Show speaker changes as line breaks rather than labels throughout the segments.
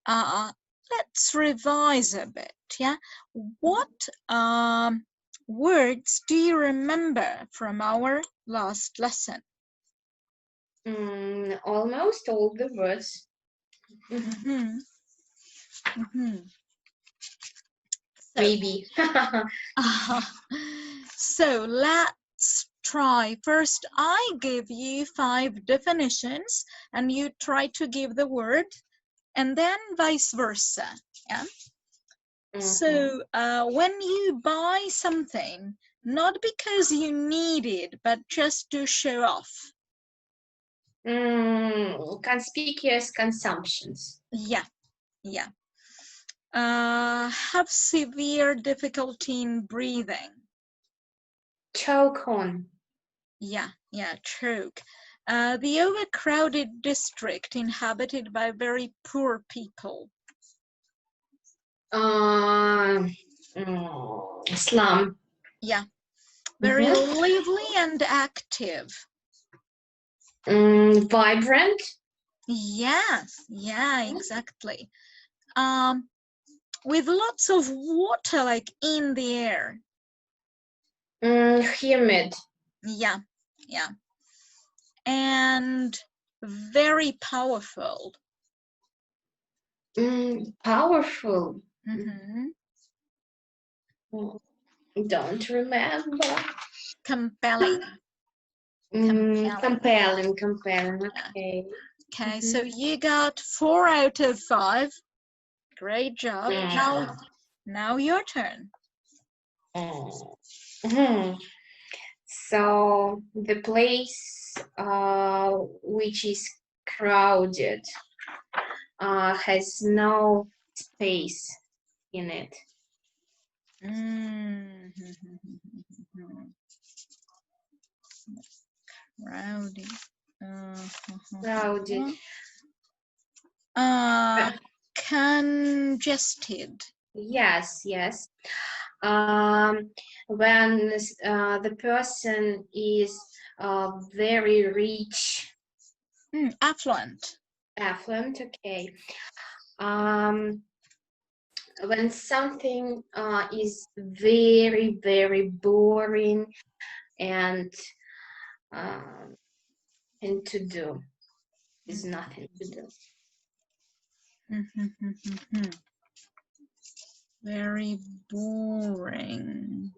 let's revise a bit, yeah? What words do you remember from our last lesson?
Almost all the words.
Mm-hmm. Mm-hmm. So,
Maybe.
so let's try. First, I give you 5 definitions and you try to give the word, and then vice versa. Yeah. So when you buy something, not because you need it, but just to show off.
Conspicuous consumptions.
Yeah, yeah. Have severe difficulty in breathing.
Choke on.
Yeah, choke. The overcrowded district inhabited by very poor people.
Slum.
Yeah, very lively and active.
Vibrant.
Yes, yeah, exactly. With lots of water like in the air.
Humid.
Yeah, yeah. And very powerful.
Powerful.
Mm-hmm.
Don't remember.
Compelling.
Compelling. Okay.
Okay, so you got 4 out of 5. Great job. Now your turn.
So the place which is crowded has no space in it.
Crowded.
Crowded.
Congested.
Yes. When the person is very rich.
Affluent.
Affluent, okay. When something is very, very boring and to do, is nothing to do.
Very boring.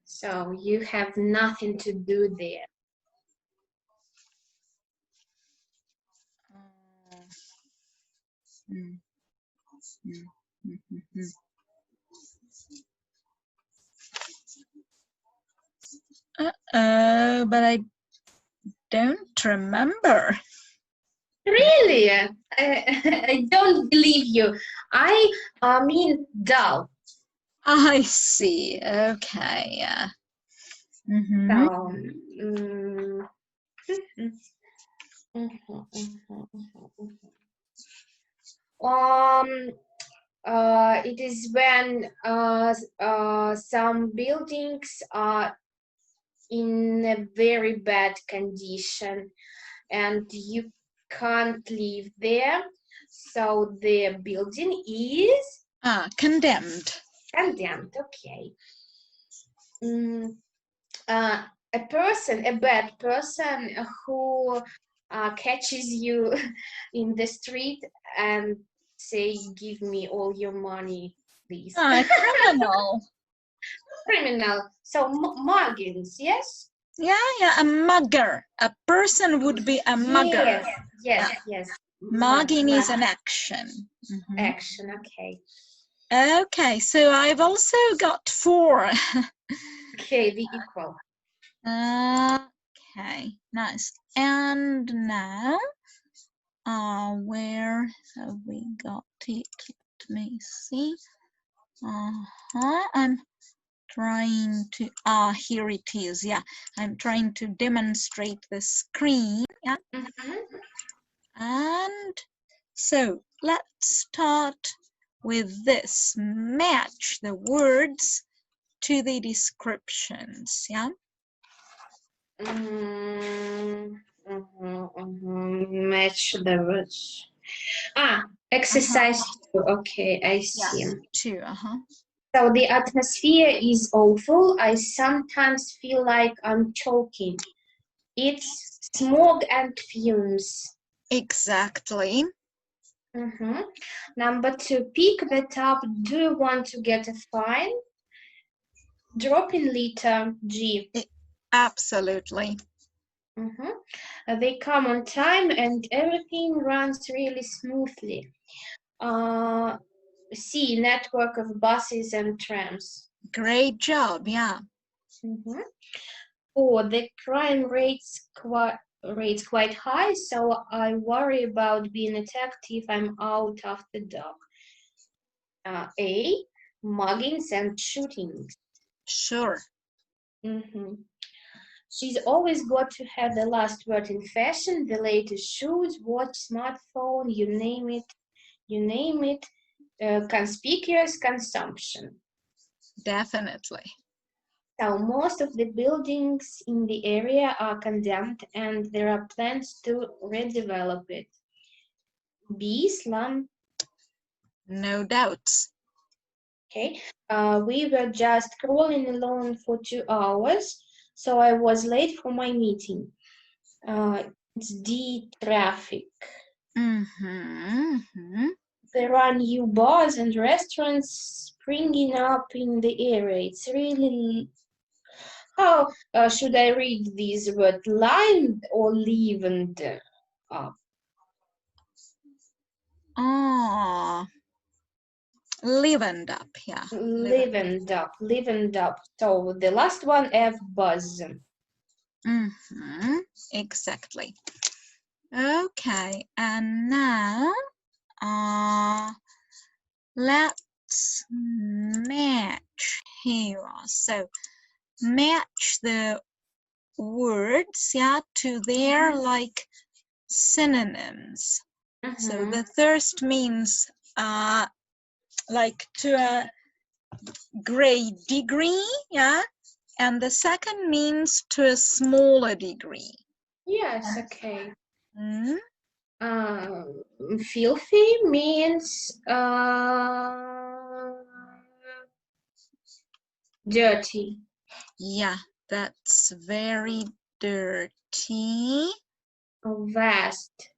So you have nothing to do there.
But I don't remember.
Really? I don't believe you. I mean dull.
I see. Okay, yeah.
It is when some buildings are in a very bad condition and you can't live there, so the building is
condemned.
Condemned, okay. A bad person who catches you in the street and say, "Give me all your money, please."
Criminal.
Criminal. So muggings, yes?
Yeah, a mugger. A person would be a mugger.
Yes.
Mugging is an action.
Action, okay.
Okay, so I've also got 4.
Okay, the equal.
Okay, nice. And now, where have we got it? Let me see. I'm trying to, here it is. Yeah, I'm trying to demonstrate the screen. Yeah. And so let's start with this. Match the words to the descriptions. Yeah.
Match the words. Exercise 2. Okay, I see.
Yes, 2.
So the atmosphere is awful. I sometimes feel like I'm choking. It's smog and fumes.
Exactly.
Number 2, pick that up. Do you want to get a fine? Drop in letter G.
Absolutely.
They come on time and everything runs really smoothly. C, network of buses and trams.
Great job. Yeah.
4, the crime rate's quite high, so I worry about being attacked if I'm out after dark. A, muggings and shootings.
Sure.
She's always got to have the last word in fashion, the latest shoes, watch, smartphone, you name it, conspicuous consumption.
Definitely.
So most of the buildings in the area are condemned and there are plans to redevelop it. B, slum.
No doubts.
Okay. We were just crawling along for 2 hours, so I was late for my meeting. It's D, traffic. There are new bars and restaurants springing up in the area. It's really... How should I read these words? Lined or leavened up?
Livened up, yeah.
Leavened up. So the last one, F, buzz.
Exactly. Okay, and now let's match here. So match the words, yeah, to their like synonyms. So the first means like to a great degree, yeah, and the second means to a smaller degree.
Yes, okay.
Mm?
Filthy means dirty.
Yeah, that's very dirty.
Vast,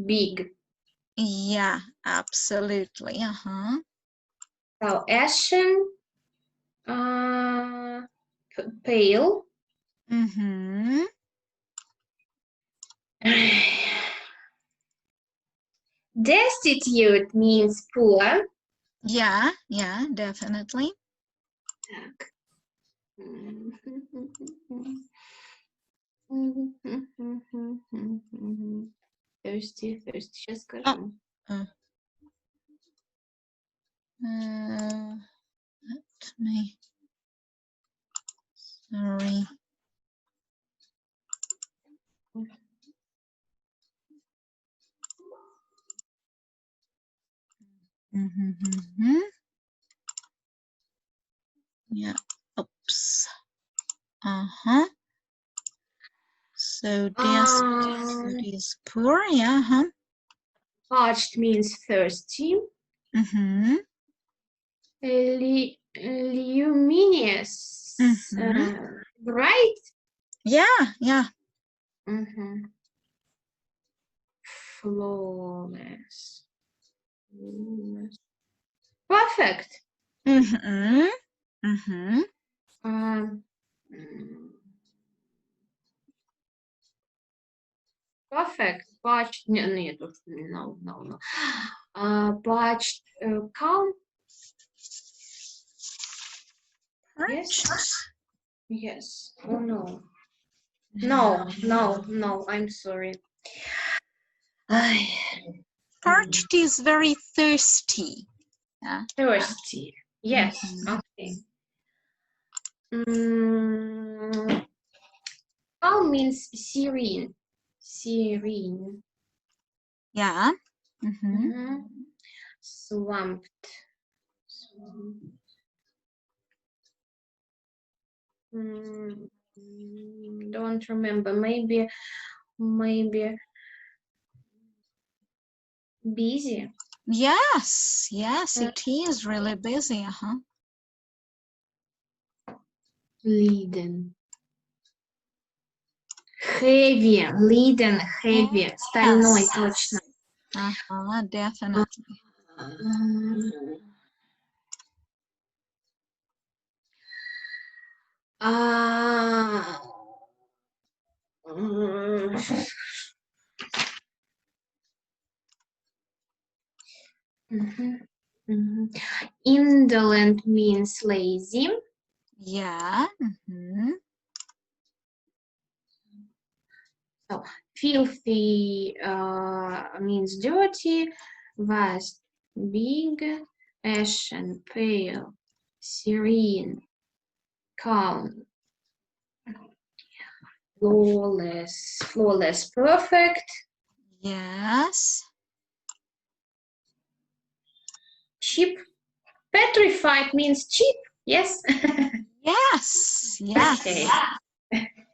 big.
Yeah, absolutely.
So ashen, pale. Destitute means poor.
Yeah, definitely.
Так. Thirsty, сейчас скажу.
Let me. Sorry. Yeah. Oops. So destitute is poor. Yeah.
Parched means thirsty. Luminous. Bright.
Yeah.
Flawless. Perfect. Perfect. Parched. No. Parched. Calm. Yes. Yes. Oh no. No. I'm sorry.
Parched is very thirsty. Yeah.
Thirsty. Yes. Okay. Calm means serene. Serene.
Yeah.
Swamped. Don't remember. Maybe busy.
Yes, yes, it is really busy.
Leaden. Heavy. Leaden, heavy. Стальной,
Yes.
точно.
Definitely.
Indolent means lazy.
Yeah.
So filthy means dirty. Vast, big. Ashen, pale. Serene, calm. Flawless, perfect.
Yes.
Cheap, petrified means cheap. Yes.
Yes. Yes.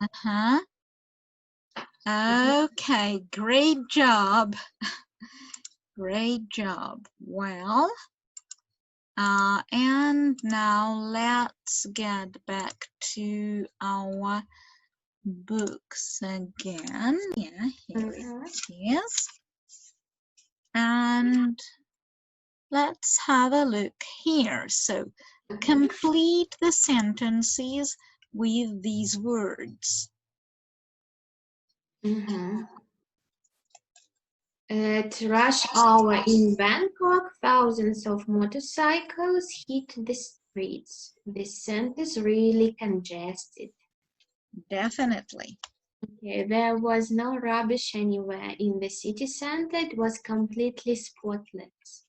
Okay.
Okay, great job. Great job. Well, and now let's get back to our books again. Yeah, here it is. And let's have a look here. So complete the sentences with these words.
At rush hour in Bangkok, thousands of motorcycles hit the streets. This sentence really congested.
Definitely.
Okay, there was no rubbish anywhere in the city center. It was completely spotless.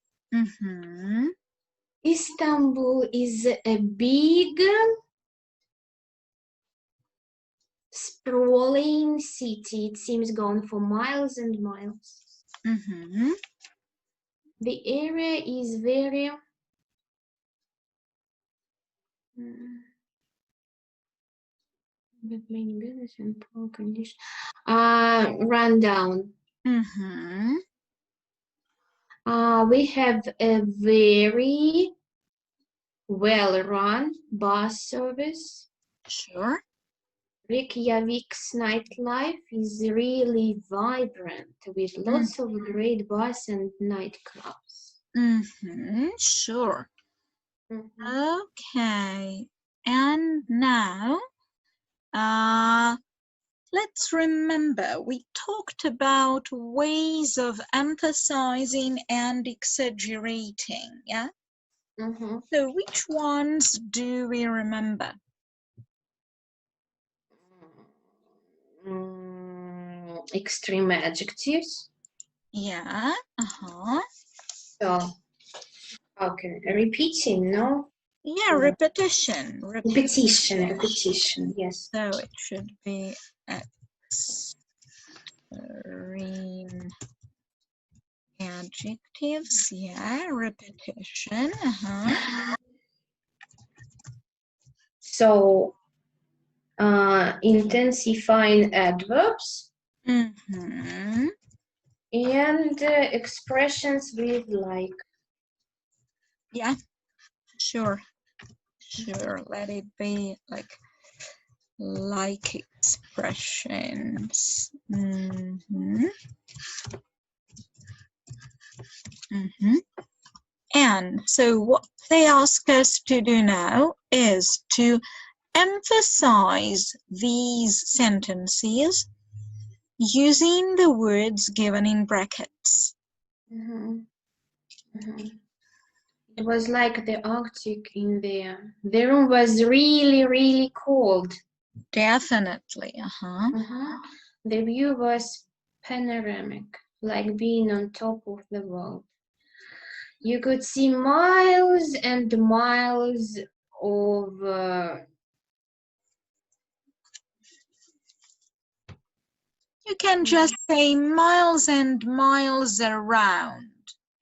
Istanbul is a big, sprawling city. It seems gone for miles and miles. The area is very with many business in poor condition. Run down. We have a very well-run bus service.
Sure.
Reykjavik's nightlife is really vibrant with lots of great bars and nightclubs.
Sure. Okay. And now, let's remember we talked about ways of emphasizing and exaggerating, yeah? So which ones do we remember?
Extreme adjectives.
Yeah.
So, okay, repeating, no?
Yeah, repetition.
Repetition, yes.
So it should be extreme adjectives. Yeah, repetition.
So, intensifying adverbs. And expressions with like.
Yeah, sure. Let it be like expressions. And so what they ask us to do now is to emphasize these sentences using the words given in brackets.
It was like the Arctic in there. The room was really, really cold.
Definitely,
The view was panoramic, like being on top of the world. You could see miles and miles of
you can just say miles and miles around.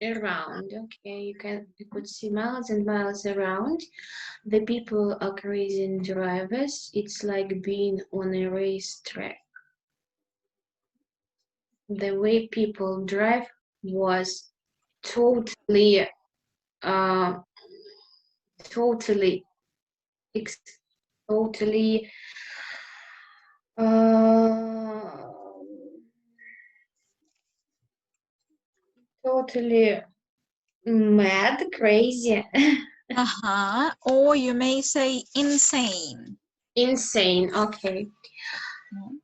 Around, okay, you could see miles and miles around. The people are crazy drivers. It's like being on a racetrack. The way people drive was totally, uh, totally, totally, uh, totally mad, crazy,
Or you may say insane.
insane. Okay.
Mm.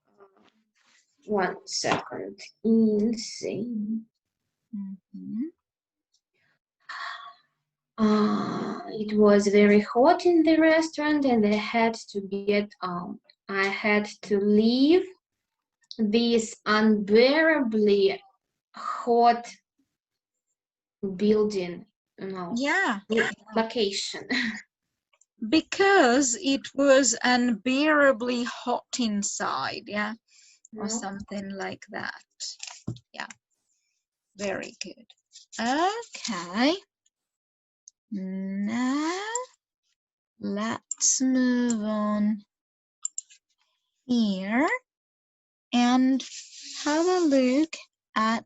1 second. Insane.
Mhm.
It was very hot in the restaurant and I had to get out. I had to leave this unbearably hot building,
Yeah,
location.
because it was unbearably hot inside, yeah, or
No?
something like that. Yeah, very good. Okay, now let's move on here and have a look at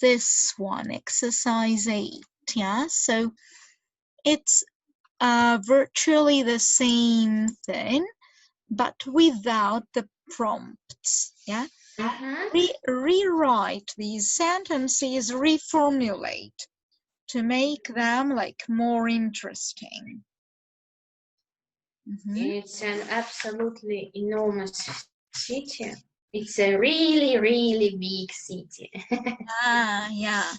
this one, exercise 8. Yeah, so it's virtually the same thing, but without the prompts. Yeah, rewrite these sentences, reformulate to make them like more interesting.
It's an absolutely enormous city. It's a really, really big city.
Yeah.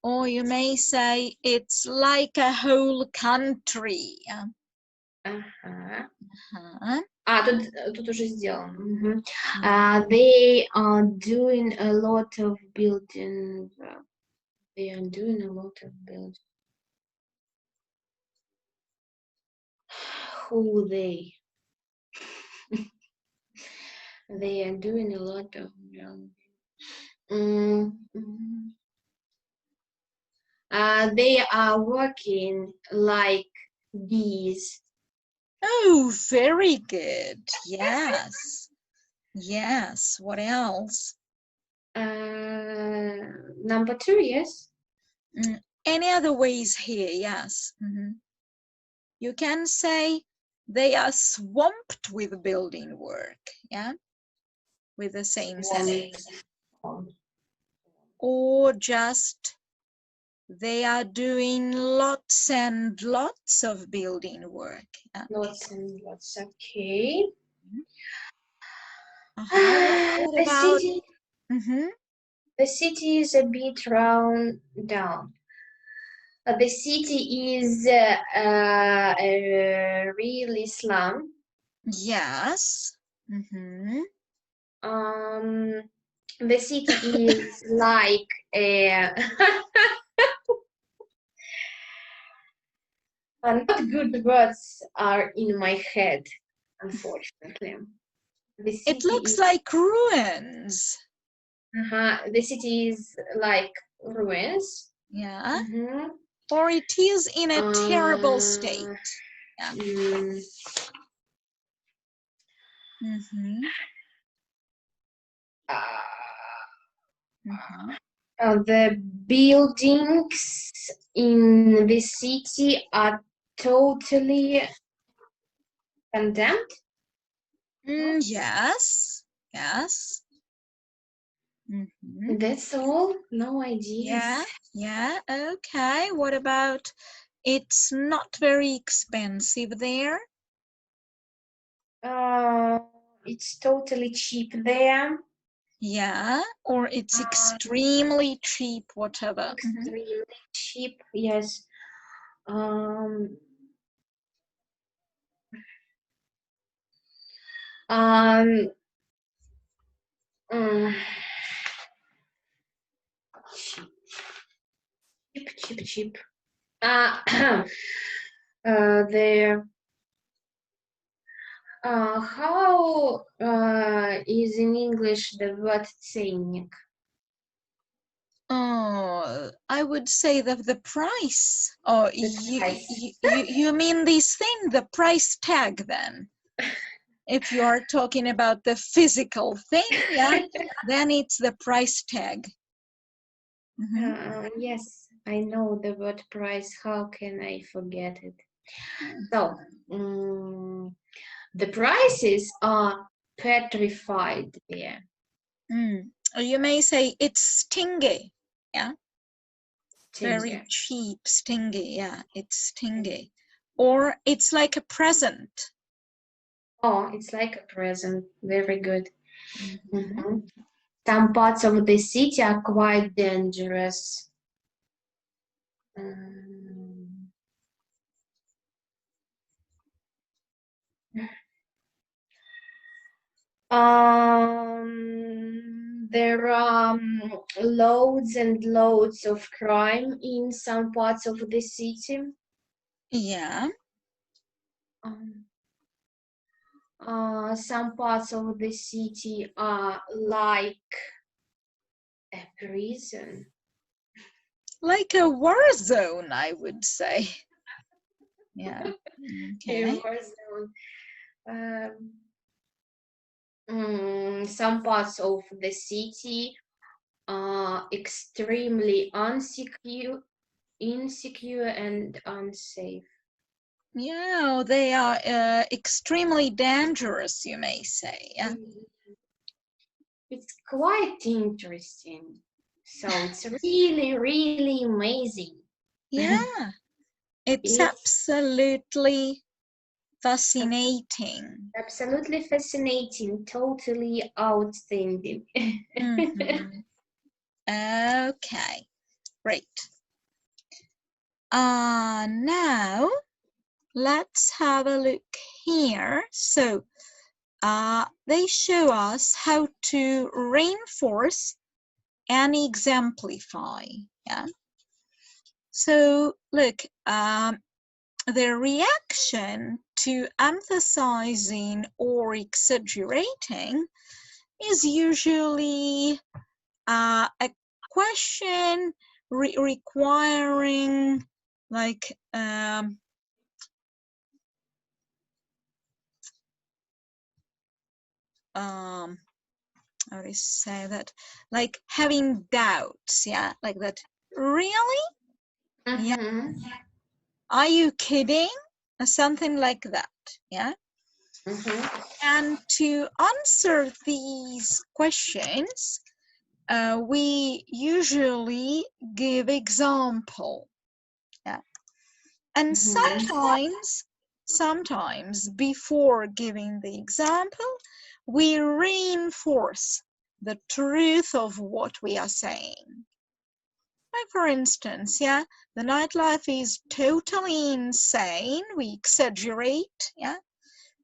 Or you may say it's like a whole country. Yeah.
Ага.
Uh-huh.
Тут уже сделано. Мгм. They are doing a lot of building. They are doing a lot of building. Who they? They are doing a lot of building. They are working like bees.
Oh, very good. Yes. Yes. What else?
Number 2, yes.
Any other ways here? Yes. You can say they are swamped with building work. Yeah. With the same sentence. Or just they are doing lots and lots of building work. Yeah.
Lots and lots. Okay.
What
The
about?
city.
Mhm.
The city is a bit run down. The city is really slum.
Yes.
The city is like a not good words are in my head, unfortunately.
It looks like ruins.
The city is like ruins.
Yeah. Or it is in a terrible state. Yeah.
The buildings in the city are totally condemned.
Yes. Yes.
That's all. No ideas.
Yeah. Okay. What about it's not very expensive there?
It's totally cheap there.
Yeah. Or it's extremely cheap, whatever.
Extremely cheap. Yes. Cheap. There. How is in English the word ценник?
Oh, I would say that the price. Oh,
price.
you mean this thing, the price tag then? If you are talking about the physical thing, yeah, then it's the price tag.
Yes, I know the word price. How can I forget it? So, the prices are petrified there.
Or you may say it's stingy, yeah, very
Tinge.
cheap, stingy, yeah, it's stingy. Or it's like a present.
Oh, it's like a present. Very good. Some parts of the city are quite dangerous. There are loads and loads of crime in some parts of the city.
Yeah.
Some parts of the city are like a prison.
Like a war zone, I would say. Yeah. Okay.
A war zone. Some parts of the city are extremely insecure and unsafe.
Yeah, they are extremely dangerous, you may say. Yeah.
It's quite interesting. So it's really, really amazing.
Yeah. It's absolutely fascinating.
Absolutely fascinating, totally outstanding.
Okay, great. Now let's have a look here. So they show us how to reinforce and exemplify. Yeah. So look, the reaction to emphasizing or exaggerating is usually a question requiring like how do you say that, like having doubts, yeah, like that. Really? Yeah, are you kidding? Something like that, yeah. And to answer these questions, we usually give example, yeah. And sometimes before giving the example, we reinforce the truth of what we are saying. Like for instance, yeah, the nightlife is totally insane. We exaggerate, yeah.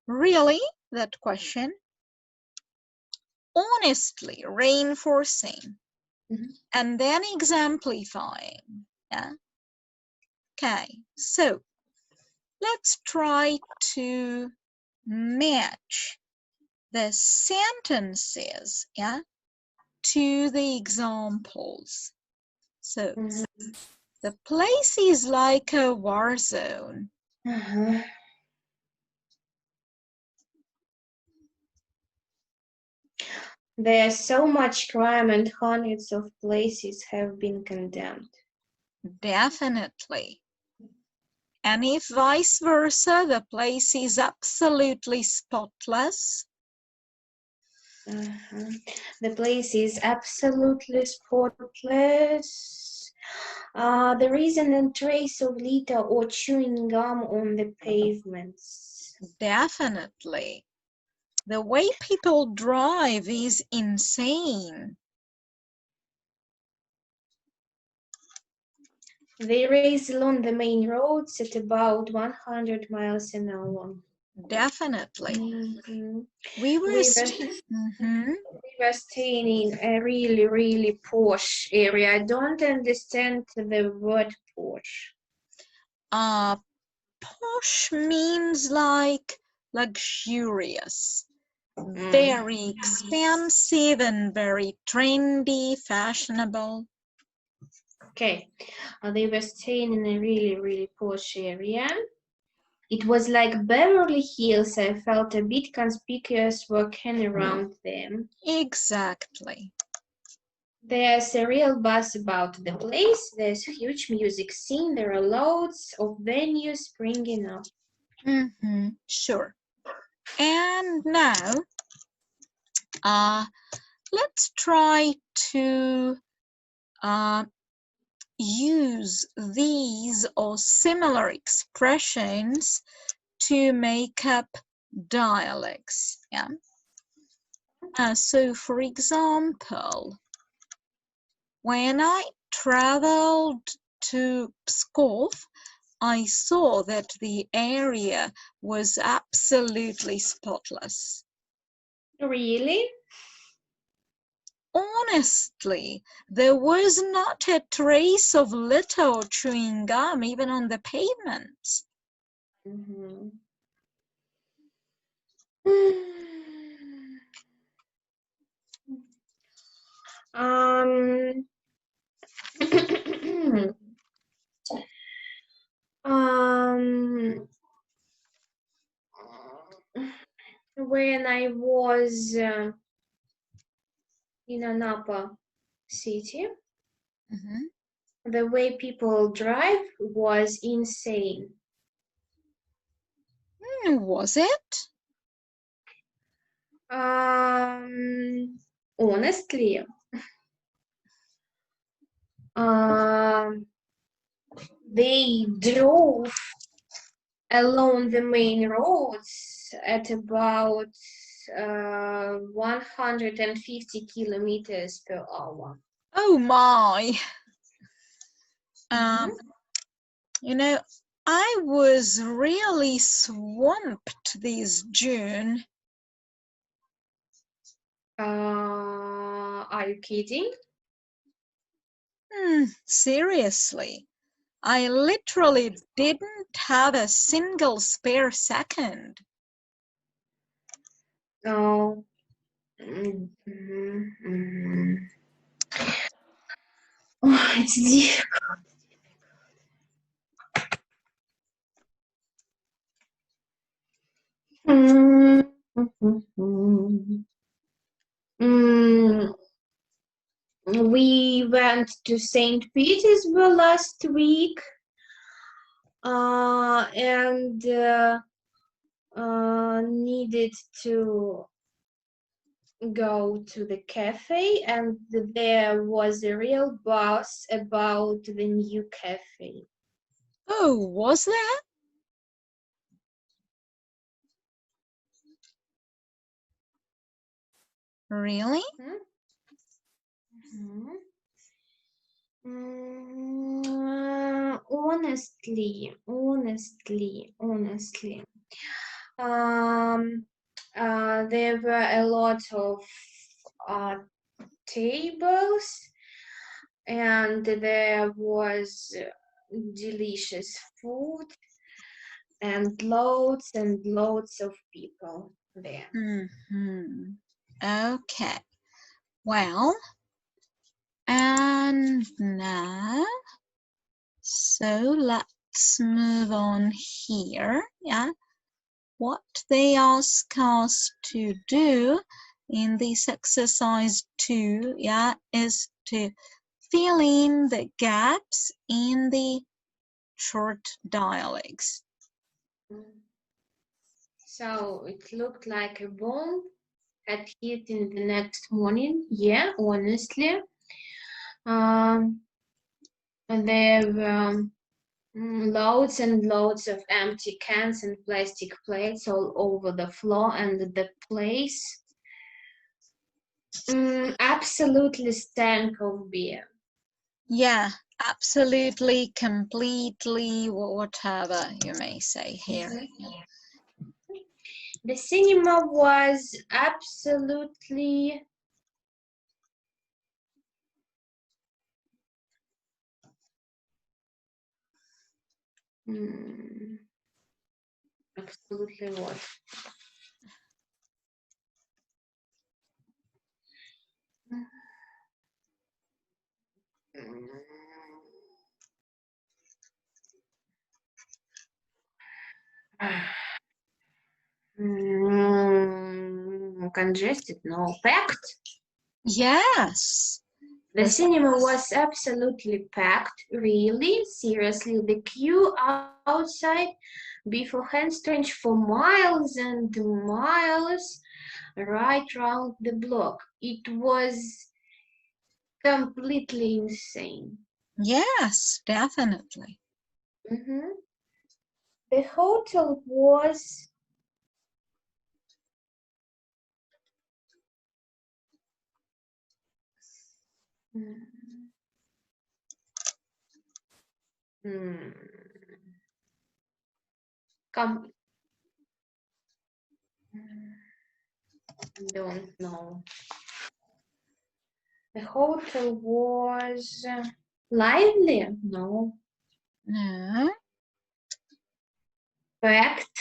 Really? That question. Honestly reinforcing and then exemplifying, yeah. Okay, so let's try to match the sentences, yeah, to the examples. So the place is like a war zone.
There's so much crime and hundreds of places have been condemned.
Definitely. And if vice versa, the place is absolutely spotless.
The place is absolutely spotless. There isn't a trace of litter or chewing gum on the pavements.
Definitely. The way people drive is insane.
They race along the main roads at about 100 miles an hour.
Definitely.
We were staying in a really, really posh area. I don't understand the word posh.
Posh means like luxurious, very expensive and very trendy, fashionable.
Okay. They were staying in a really, really posh area. It was like Beverly Hills. I felt a bit conspicuous walking around them.
Exactly.
There's a real buzz about the place. There's a huge music scene. There are loads of venues springing up.
Sure. And now, let's try to use these or similar expressions to make up dialects. Yeah. So, for example, when I traveled to Pskov, I saw that the area was absolutely spotless.
Really?
Honestly, there was not a trace of litter or chewing gum even on the pavements.
Mm-hmm. Um, when I was in Anapa city, the way people drive was insane.
Was it?
Honestly, they drove along the main roads at about 150 kilometers per hour.
Oh my.
Mhm.
You know, I was really swamped this June.
Are you kidding?
Seriously, I literally didn't have a single spare second.
No. Mm-hmm. Oh, it's difficult. We went to St. Petersburg last week, and needed to go to the cafe, and there was a real buzz about the new cafe.
Oh, was there? Really?
Mm-hmm. Honestly, there were a lot of tables, and there was delicious food and loads of people there.
Okay. Well, and now, so let's move on here. Yeah. What they ask us to do in this exercise 2, yeah, is to fill in the gaps in the short dialects.
So it looked like a bomb had hit in the next morning. Yeah, honestly. And there were loads and loads of empty cans and plastic plates all over the floor, and the place absolutely stank of beer.
Yeah, absolutely, completely, whatever you may say here.
The cinema was absolutely absolutely what? congested, no, packed.
Yes.
The cinema was absolutely packed, really, seriously. The queue outside beforehand stretched for miles and miles right round the block. It was completely insane.
Yes, definitely.
The hotel was com- don't know. The hotel was lively? No.
No.
Packed?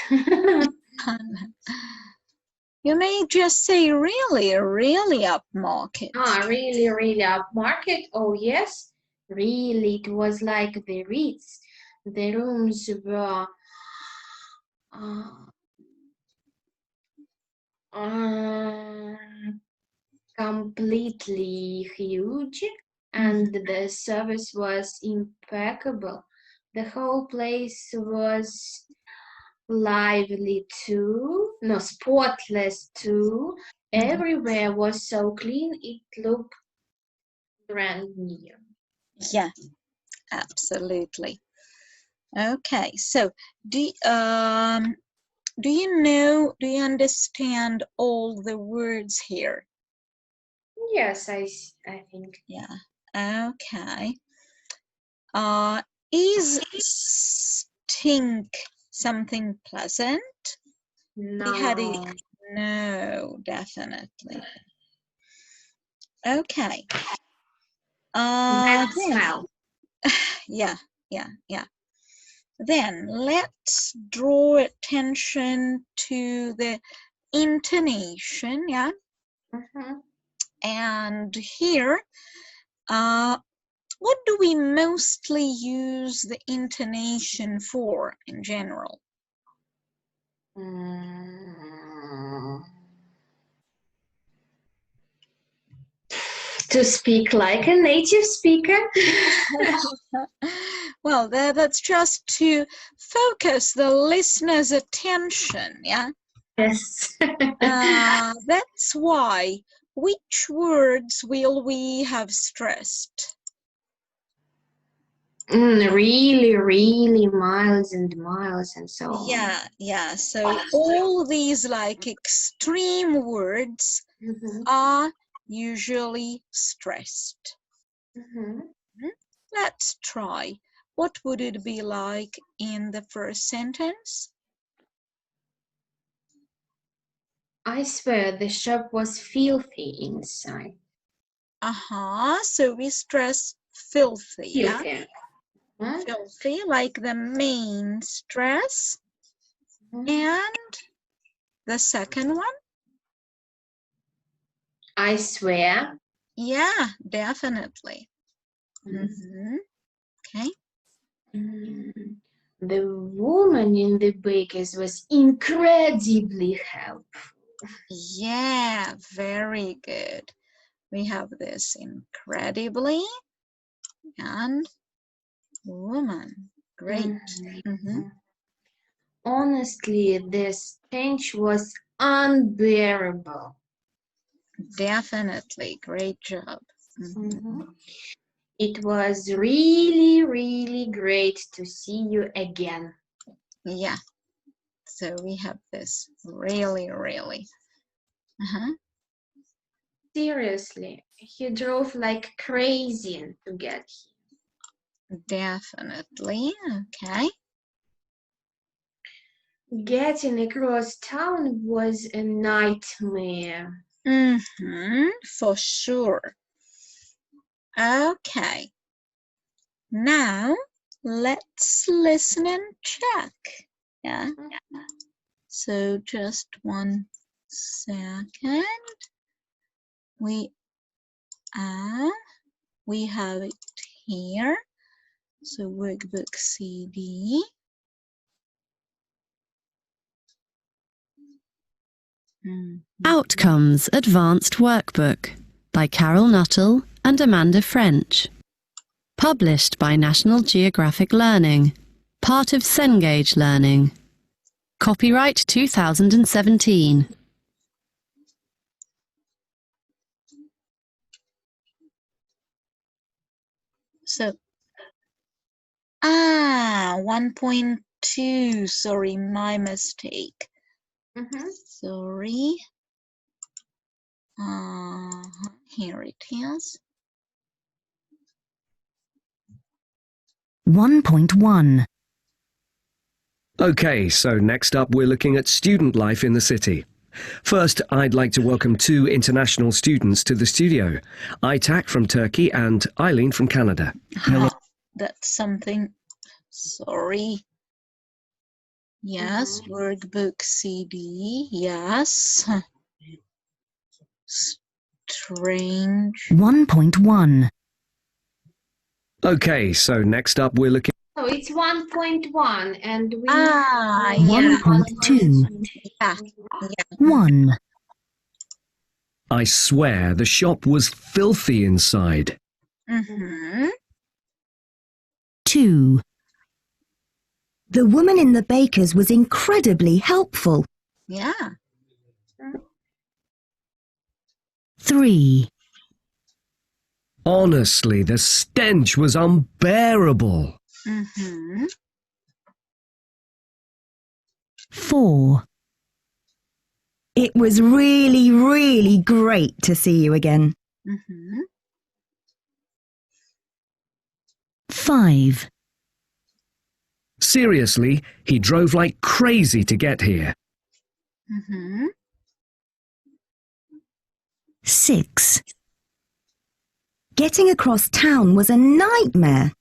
You may just say really, really upmarket.
Really, really upmarket? Oh, yes. Really, it was like the Ritz. The rooms were completely huge, and the service was impeccable. The whole place was lively too, no, spotless too. Everywhere was so clean, it looked brand new.
Yeah, absolutely. Okay, so do you understand all the words here?
Yes, I think.
Yeah. Okay. Is stink something pleasant?
No.
No, definitely. Okay.
Bad smell.
Yeah. Then let's draw attention to the intonation, yeah? And here, what do we mostly use the intonation for in general?
To speak like a native speaker.
Well, that's just to focus the listener's attention, yeah?
Yes.
That's why. Which words will we have stressed?
Really, really miles and miles and so on.
Yeah. So all these like extreme words are usually stressed. Let's try. What would it be like in the first sentence?
I swear the shop was filthy inside.
So we stress filthy, yeah?
Filthy.
Filthy, like the main stress. And the second one?
I swear.
Yeah, definitely. Okay.
The woman in the baker's was incredibly helpful.
Yeah, very good. We have this incredibly and woman. Great.
Honestly, the stench was unbearable.
Definitely. Great job.
It was really, really great to see you again.
Yeah. So we have this really, really.
Seriously, he drove like crazy to get here.
Definitely. Okay.
Getting across town was a nightmare.
For sure. Okay. Now let's listen and check. Yeah. So just 1 second. We have it here. So workbook CD. Mhm.
Outcomes Advanced Workbook by Carol Nuttall and Amanda French. Published by National Geographic Learning. Part of Cengage Learning. Copyright 2017.
So, 1.2. Sorry, my mistake. Sorry. Here it is.
1.1.
Okay, so next up we're looking at student life in the city. First, I'd like to welcome two international students to the studio, Aytak from Turkey and Eileen from Canada.
That's something. Sorry. Yes, workbook CD. Yes. Strange.
1.1.
Okay, so next up we're looking...
So it's 1.1 and we...
Yeah.
1.2.
Yeah.
1.
I swear the shop was filthy inside.
2. The woman in the baker's was incredibly helpful.
Yeah.
3.
Honestly, the stench was unbearable.
4. It was really, really great to see you again. 5.
Seriously, he drove like crazy to get here.
6. Getting across town was a nightmare.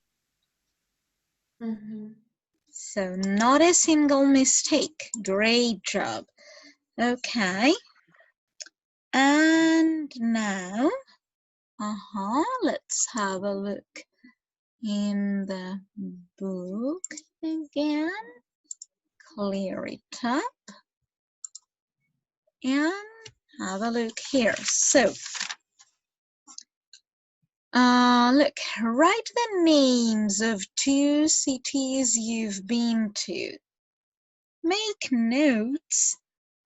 So not a single mistake. Great job. Okay. And now, let's have a look in the book again. Clear it up. And have a look here. So, look, write the names of 2 cities you've been to. Make notes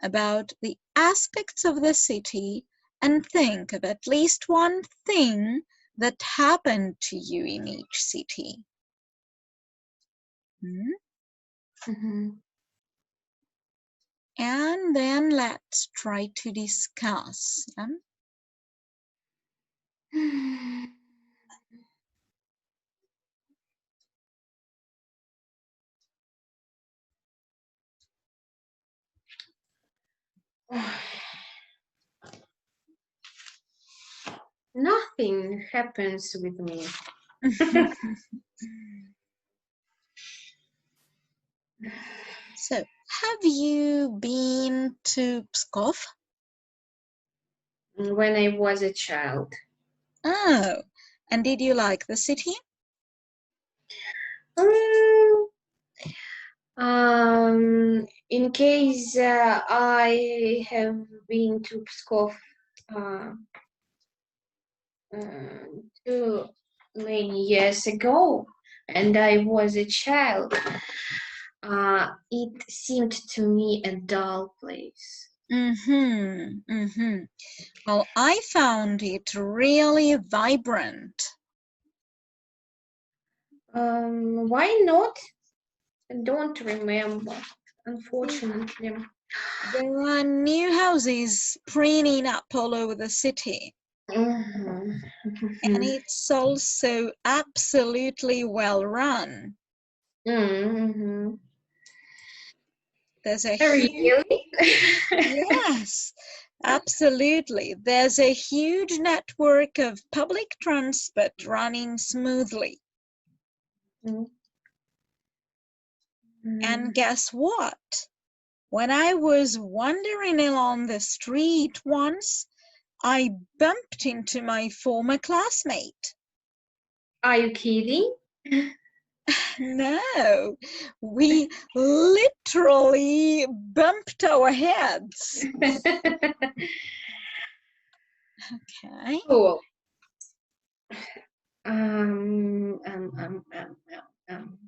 about the aspects of the city and think of at least one thing that happened to you in each city. And then let's try to discuss.
Nothing happens with me.
So, have you been to Pskov?
When I was a child.
Oh, and did you like the city?
In case I have been to Pskov too many years ago, and I was a child, it seemed to me a dull place.
Well, I found it really vibrant.
Why not? I don't remember, unfortunately.
There are new houses springing up all over the city. And it's also absolutely well run. There's a huge... Yes, absolutely. There's a huge network of public transport running smoothly. And guess what? When I was wandering along the street once, I bumped into my former classmate.
Are you kidding?
No, we literally bumped our heads. Okay.
Cool. Um, um, um, um, um.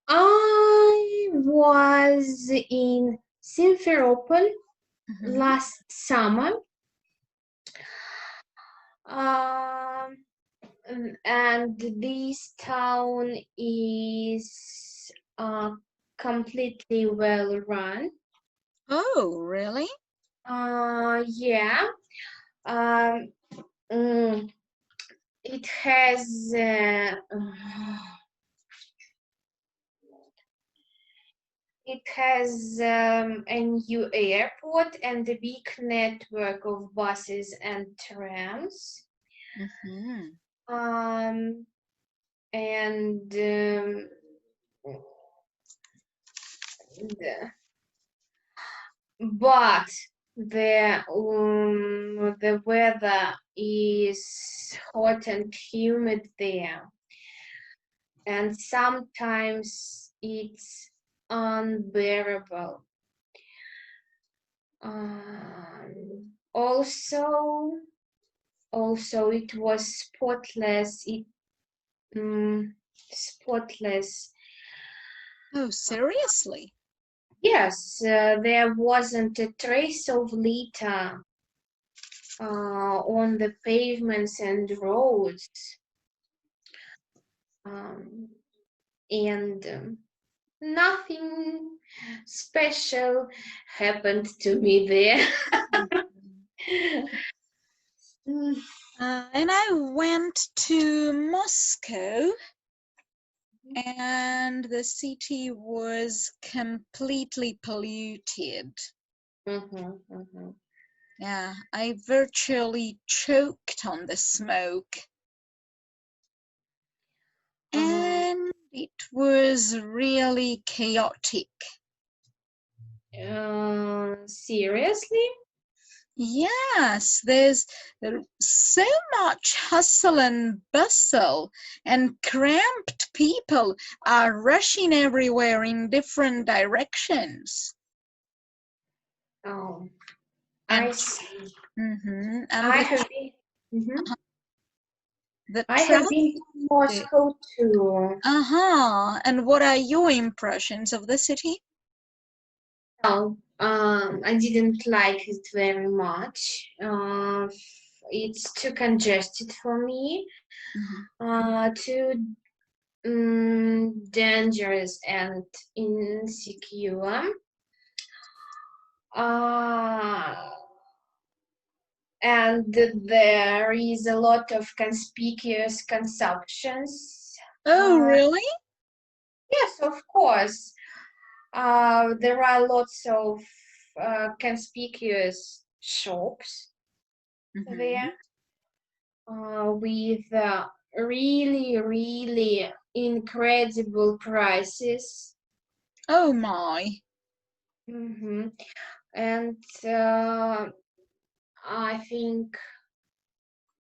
I was in Simferopol
Mhm.
last summer. Um, and this town is completely well run.
Oh, really?
Yeah. Um, mm, it has a new airport and a big network of buses and trams.
Mhm.
Um, and but the weather is hot and humid there, and sometimes it's unbearable. Also it was spotless.
Oh, seriously?
Yes, there wasn't a trace of litter on the pavements and roads. And nothing special happened to me there. Mm,
And I went to Moscow, and the city was completely polluted.
mhm, mhm.
Yeah, I virtually choked on the smoke. And it was really chaotic.
Seriously?
Yes, there's so much hustle and bustle, and cramped people are rushing everywhere in different directions.
Oh,
And
I see.
and
I have been. Mhm.
the
I have been
traffic.
to Moscow too.
And what are your impressions of the city?
No, I didn't like it very much. It's too congested for me. Too dangerous and insecure. Uh, and there is a lot of conspicuous consumptions.
Oh, really?
Yes, of course. There are lots of conspicuous shops there with really, really incredible prices.
Oh my.
hmm And I think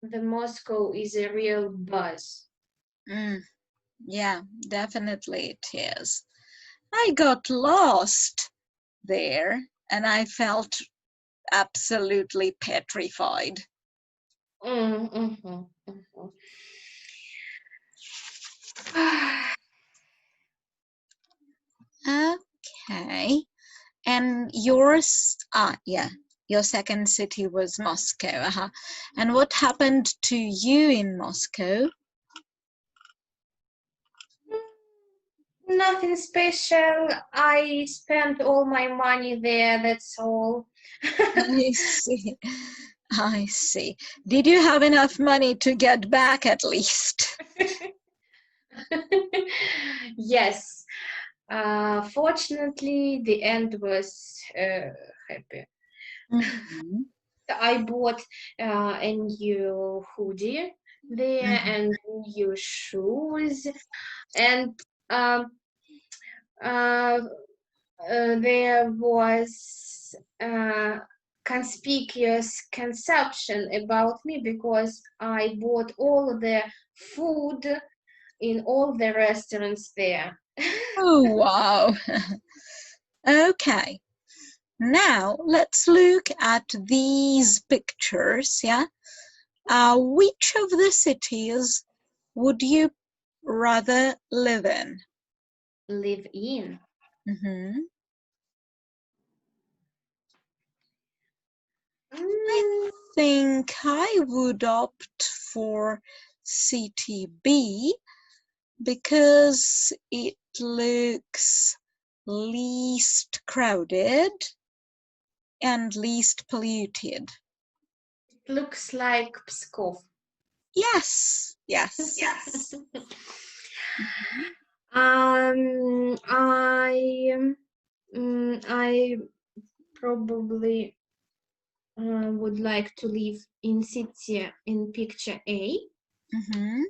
the Moscow is a real buzz.
Mm, yeah, definitely it is. I got lost there and I felt absolutely petrified.
Mm-hmm, mm-hmm.
Okay. And yours, yeah, your second city was Moscow. And what happened to you in Moscow?
Nothing special. I spent all my money there, that's all.
I see. I see. Did you have enough money to get back at least?
Yes. Fortunately, the end was happy.
Mhm.
I bought a new hoodie there
Mhm.
and new shoes, and um, uh, there was conspicuous conception about me because I bought all the food in all the restaurants there.
Oh, wow. Okay. Now let's look at these pictures, yeah? Which of the cities would you rather live in?
Live in.
Mhm.
Mm,
Think I would opt for city B because it looks least crowded and least polluted.
looks like Pskov.
Yes, yes.
Yes.
Mhm.
I probably would like to live in city in picture A.
Mhm.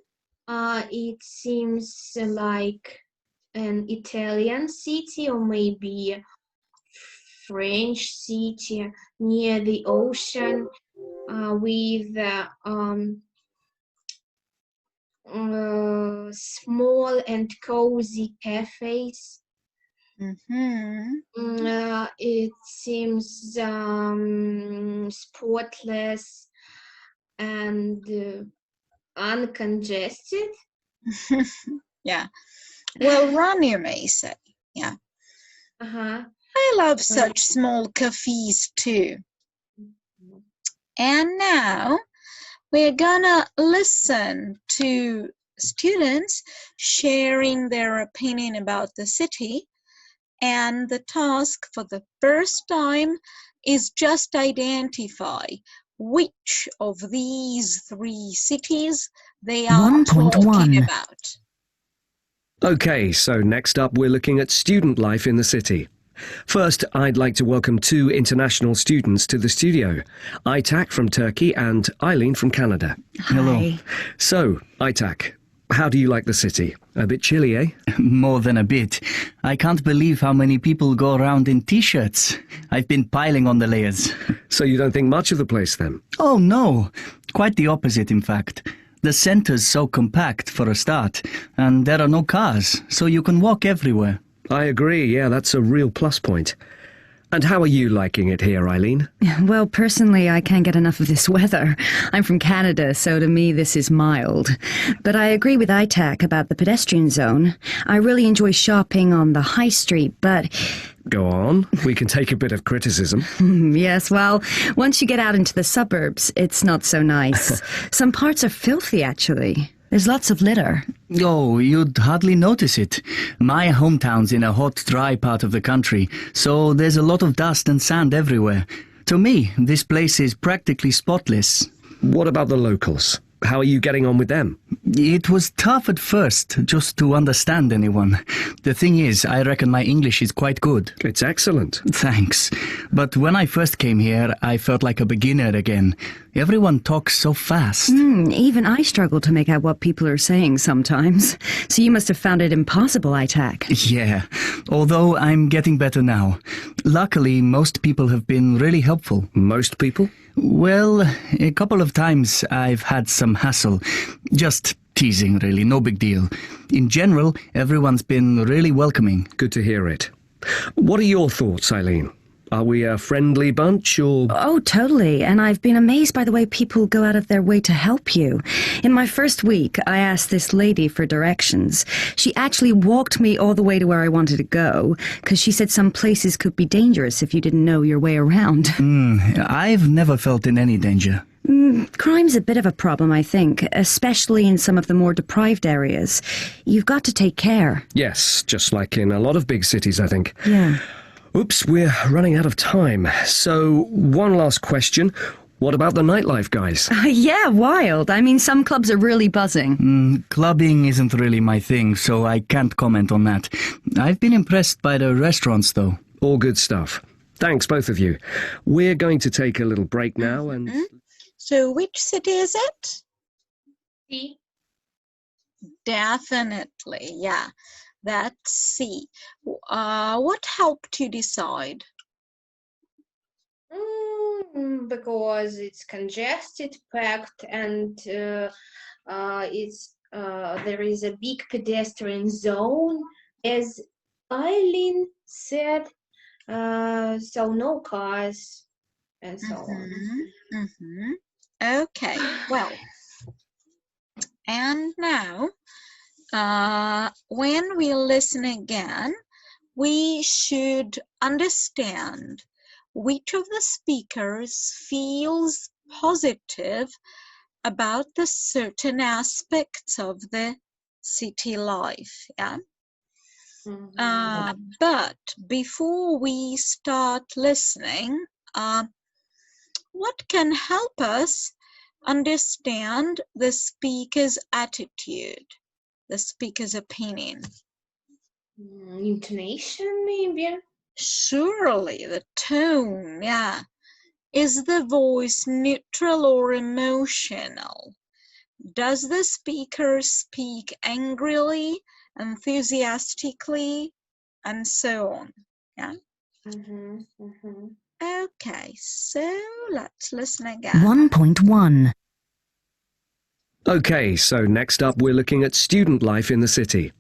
It seems like an Italian city or maybe French city near the ocean with small and cozy cafes.
Mhm.
It seems spotless and uncongested.
Yeah. Well run, you may say. Yeah.
Uh-huh.
I love such small cafes too. And now we're gonna listen to students sharing their opinion about the city. And the task for the first time is just identify which of these three cities they are
1.1.
talking about.
Okay, so next up we're looking at student life in the city. First, I'd like to welcome two international students to the studio, Aytak from Turkey and Eileen from Canada.
Hi.
So, Aytak, how do you like the city? A bit chilly, eh?
More than a bit. I can't believe how many people go around in t-shirts. I've been piling on the layers.
So you don't think much of the place then?
Oh no, quite the opposite in fact. The centre's so compact for a start, and there are no cars, so you can walk everywhere.
I agree, yeah, that's a real plus point. And how are you liking it here, Eileen?
Well, personally, I can't get enough of this weather. I'm from Canada, so to me this is mild. But I agree with ITAC about the pedestrian zone. I really enjoy shopping on the high street, but
Go on, we can take a bit of criticism.
yes, well, once you get out into the suburbs, it's not so nice. Some parts are filthy, actually. There's lots of litter.
Oh, you'd hardly notice it. My hometown's in a hot, dry part of the country, so there's a lot of dust and sand everywhere. To me, this place is practically spotless.
What about the locals? How are you getting on with them?
It was tough at first, just to understand anyone. The thing is, I reckon my English is quite good.
It's excellent.
Thanks. But when I first came here, I felt like a beginner again. Everyone talks so fast.
Even I struggle to make out what people are saying sometimes. So you must have found it impossible, ITAC.
Yeah, although I'm getting better now. Luckily, most people have been really helpful.
Most people?
Well, a couple of times I've had some hassle. Just teasing, really, no big deal. In general, everyone's been really welcoming.
Good to hear it. What are your thoughts, Eileen? Are we a friendly bunch, or...?
Oh, totally. And I've been amazed by the way people go out of their way to help you. In my first week, I asked this lady for directions. She actually walked me all the way to where I wanted to go, because she said some places could be dangerous if you didn't know your way around.
I've never felt in any danger.
Crime's a bit of a problem, I think, especially in some of the more deprived areas. You've got to take care.
Yes, just like in a lot of big cities, I think.
Yeah.
Oops, we're running out of time. So, one last question. What about the nightlife, guys?
Yeah, wild. I mean, some clubs are really buzzing.
Clubbing isn't really my thing, so I can't comment on that. I've been impressed by the restaurants, though.
All good stuff. Thanks, both of you. We're going to take a little break now and...
So which city is it?
See?
Definitely, yeah. That's C. What helped you decide?
Because it's congested, packed, and there is a big pedestrian zone, as Eileen said. So no cars and so on.
Okay, well, and now when we listen again, we should understand which of the speakers feels positive about the certain aspects of the city life. Yeah. But before we start listening, what can help us understand the speaker's attitude, the speaker's opinion?
Intonation, maybe.
Surely the tone, yeah. Is the voice neutral or emotional? Does the speaker speak angrily, enthusiastically, and so on? Yeah. Okay, so let's listen again.
1.1.
Okay, so next up we're looking at student life in the city.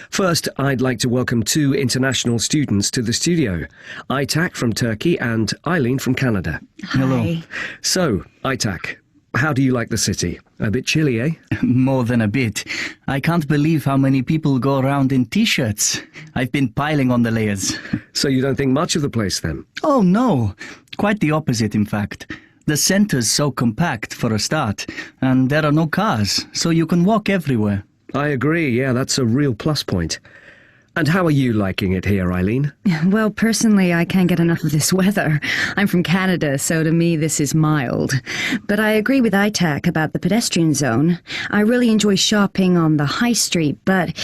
First, I'd like to welcome two international students to the studio, Aytak from Turkey and Eileen from Canada.
Hello.
So, Aytak, how do you like the city? A bit chilly, eh?
More than a bit. I can't believe how many people go around in t-shirts. I've been piling on the layers.
So you don't think much of the place then?
Oh no, quite the opposite in fact. The centre's so compact for a start, and there are no cars, so you can walk everywhere.
I agree, yeah, that's a real plus point. And how are you liking it here, Eileen?
Well, personally, I can't get enough of this weather. I'm from Canada, so to me this is mild. But I agree with Aytak about the pedestrian zone. I really enjoy shopping on the high street, but...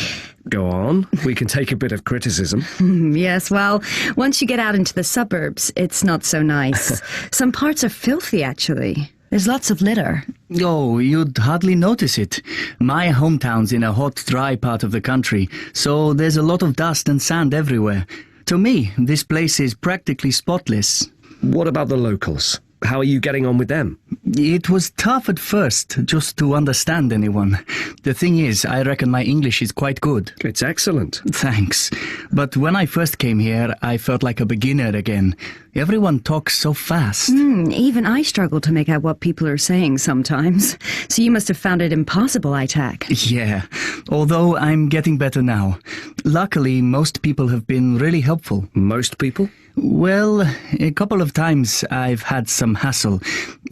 Go on, we can take a bit of criticism.
Yes, well, once you get out into the suburbs, it's not so nice. Some parts are filthy, actually. There's lots of litter.
Oh, you'd hardly notice it. My hometown's in a hot, dry part of the country, so there's a lot of dust and sand everywhere. To me, this place is practically spotless.
What about the locals? How are you getting on with them?
It was tough at first, just to understand anyone. The thing is, I reckon my English is quite good.
It's excellent.
Thanks. But when I first came here, I felt like a beginner again. Everyone talks so fast.
Even I struggle to make out what people are saying sometimes. So you must have found it impossible, Aytak.
Yeah, although I'm getting better now. Luckily, most people have been really helpful.
Most people?
Well, a couple of times I've had some hassle.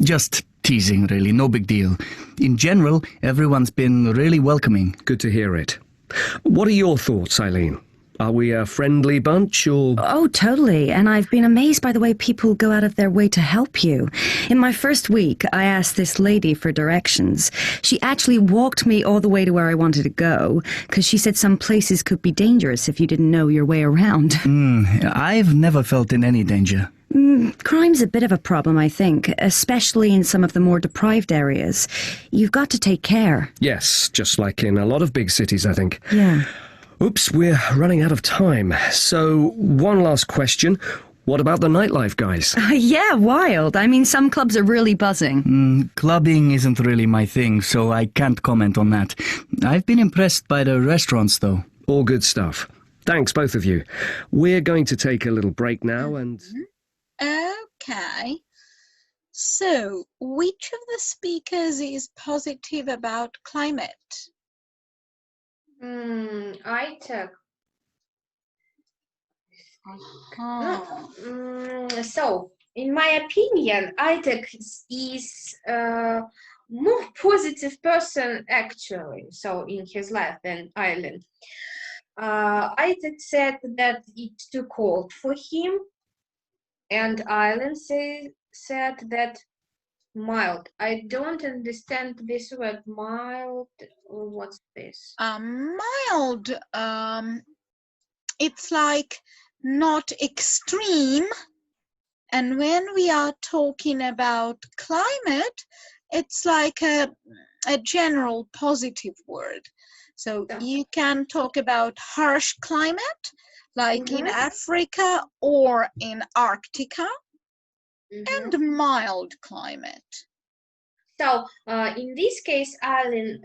Just teasing, really, no big deal. In general, everyone's been really welcoming.
Good to hear it. What are your thoughts, Eileen? Are we a friendly bunch, or...?
Oh, totally. And I've been amazed by the way people go out of their way to help you. In my first week, I asked this lady for directions. She actually walked me all the way to where I wanted to go, because she said some places could be dangerous if you didn't know your way around.
I've never felt in any danger.
Crime's a bit of a problem, I think, especially in some of the more deprived areas. You've got to take care.
Yes, just like in a lot of big cities, I think.
Yeah.
Oops, we're running out of time. So, one last question. What about the nightlife, guys?
Yeah, wild. I mean, some clubs are really buzzing.
Clubbing isn't really my thing, so I can't comment on that. I've been impressed by the restaurants, though.
All good stuff. Thanks, both of you. We're going to take a little break now and...
Okay. So, which of the speakers is positive about climate?
Aytak.
Uh-huh.
So, in my opinion, Aytak is a more positive person actually. So, in his life than Eileen. Aytak said that it's too cold for him, and Eileen said that mild. I don't understand this word mild. What's this?
Mild, it's like not extreme. And when we are talking about climate, it's like a general positive word. So you can talk about harsh climate, like in Africa or in Antarctica.
Mhm.
and mild climate.
So in this case, Alan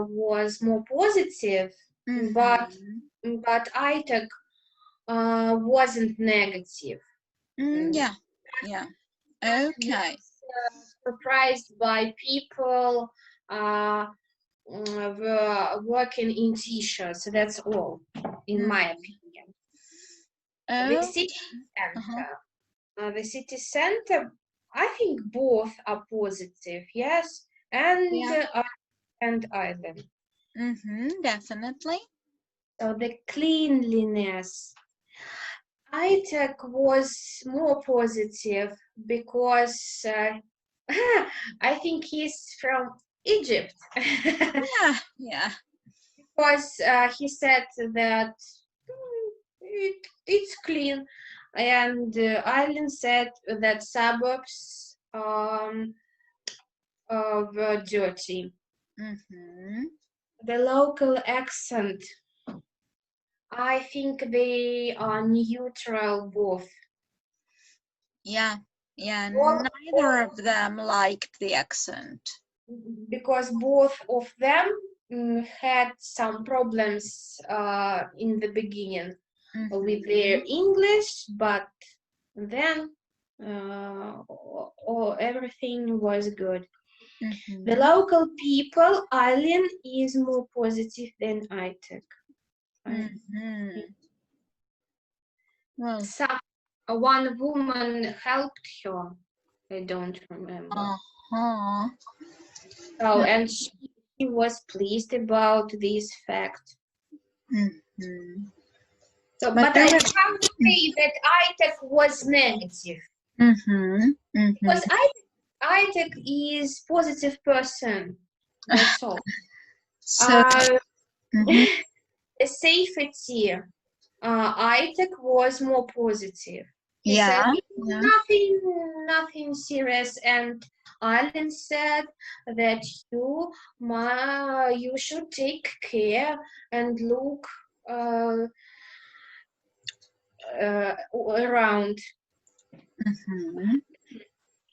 was more positive, but
Mhm.
Aitak wasn't negative.
Yeah, yeah. Okay.
Surprised by people were working in t-shirts. That's all, in my opinion. The
Oh,
city
uh-huh.
center, I think both are positive, yes,
Yeah.
and island.
Definitely.
So the cleanliness. Aitak was more positive because I think he's from Egypt.
Yeah, yeah.
Because he said that it's clean, and Eileen said that suburbs were dirty. The local accent, I think they are neutral both.
Yeah, yeah.
All,
Neither of them liked the accent.
because both of them had some problems in the beginning with their English, but then everything was good. The local people, Eileen is more positive than Aitak.
Well,
One woman helped her. I don't remember.
uh-huh.
Oh, and she was pleased about this fact. So,
But
but I can't say that Aitak was negative. Because Aitak is positive person. That's all.
So,
The safety, Aitak was more positive. He said
yeah.
nothing serious, and Alan said that you should take care and look around.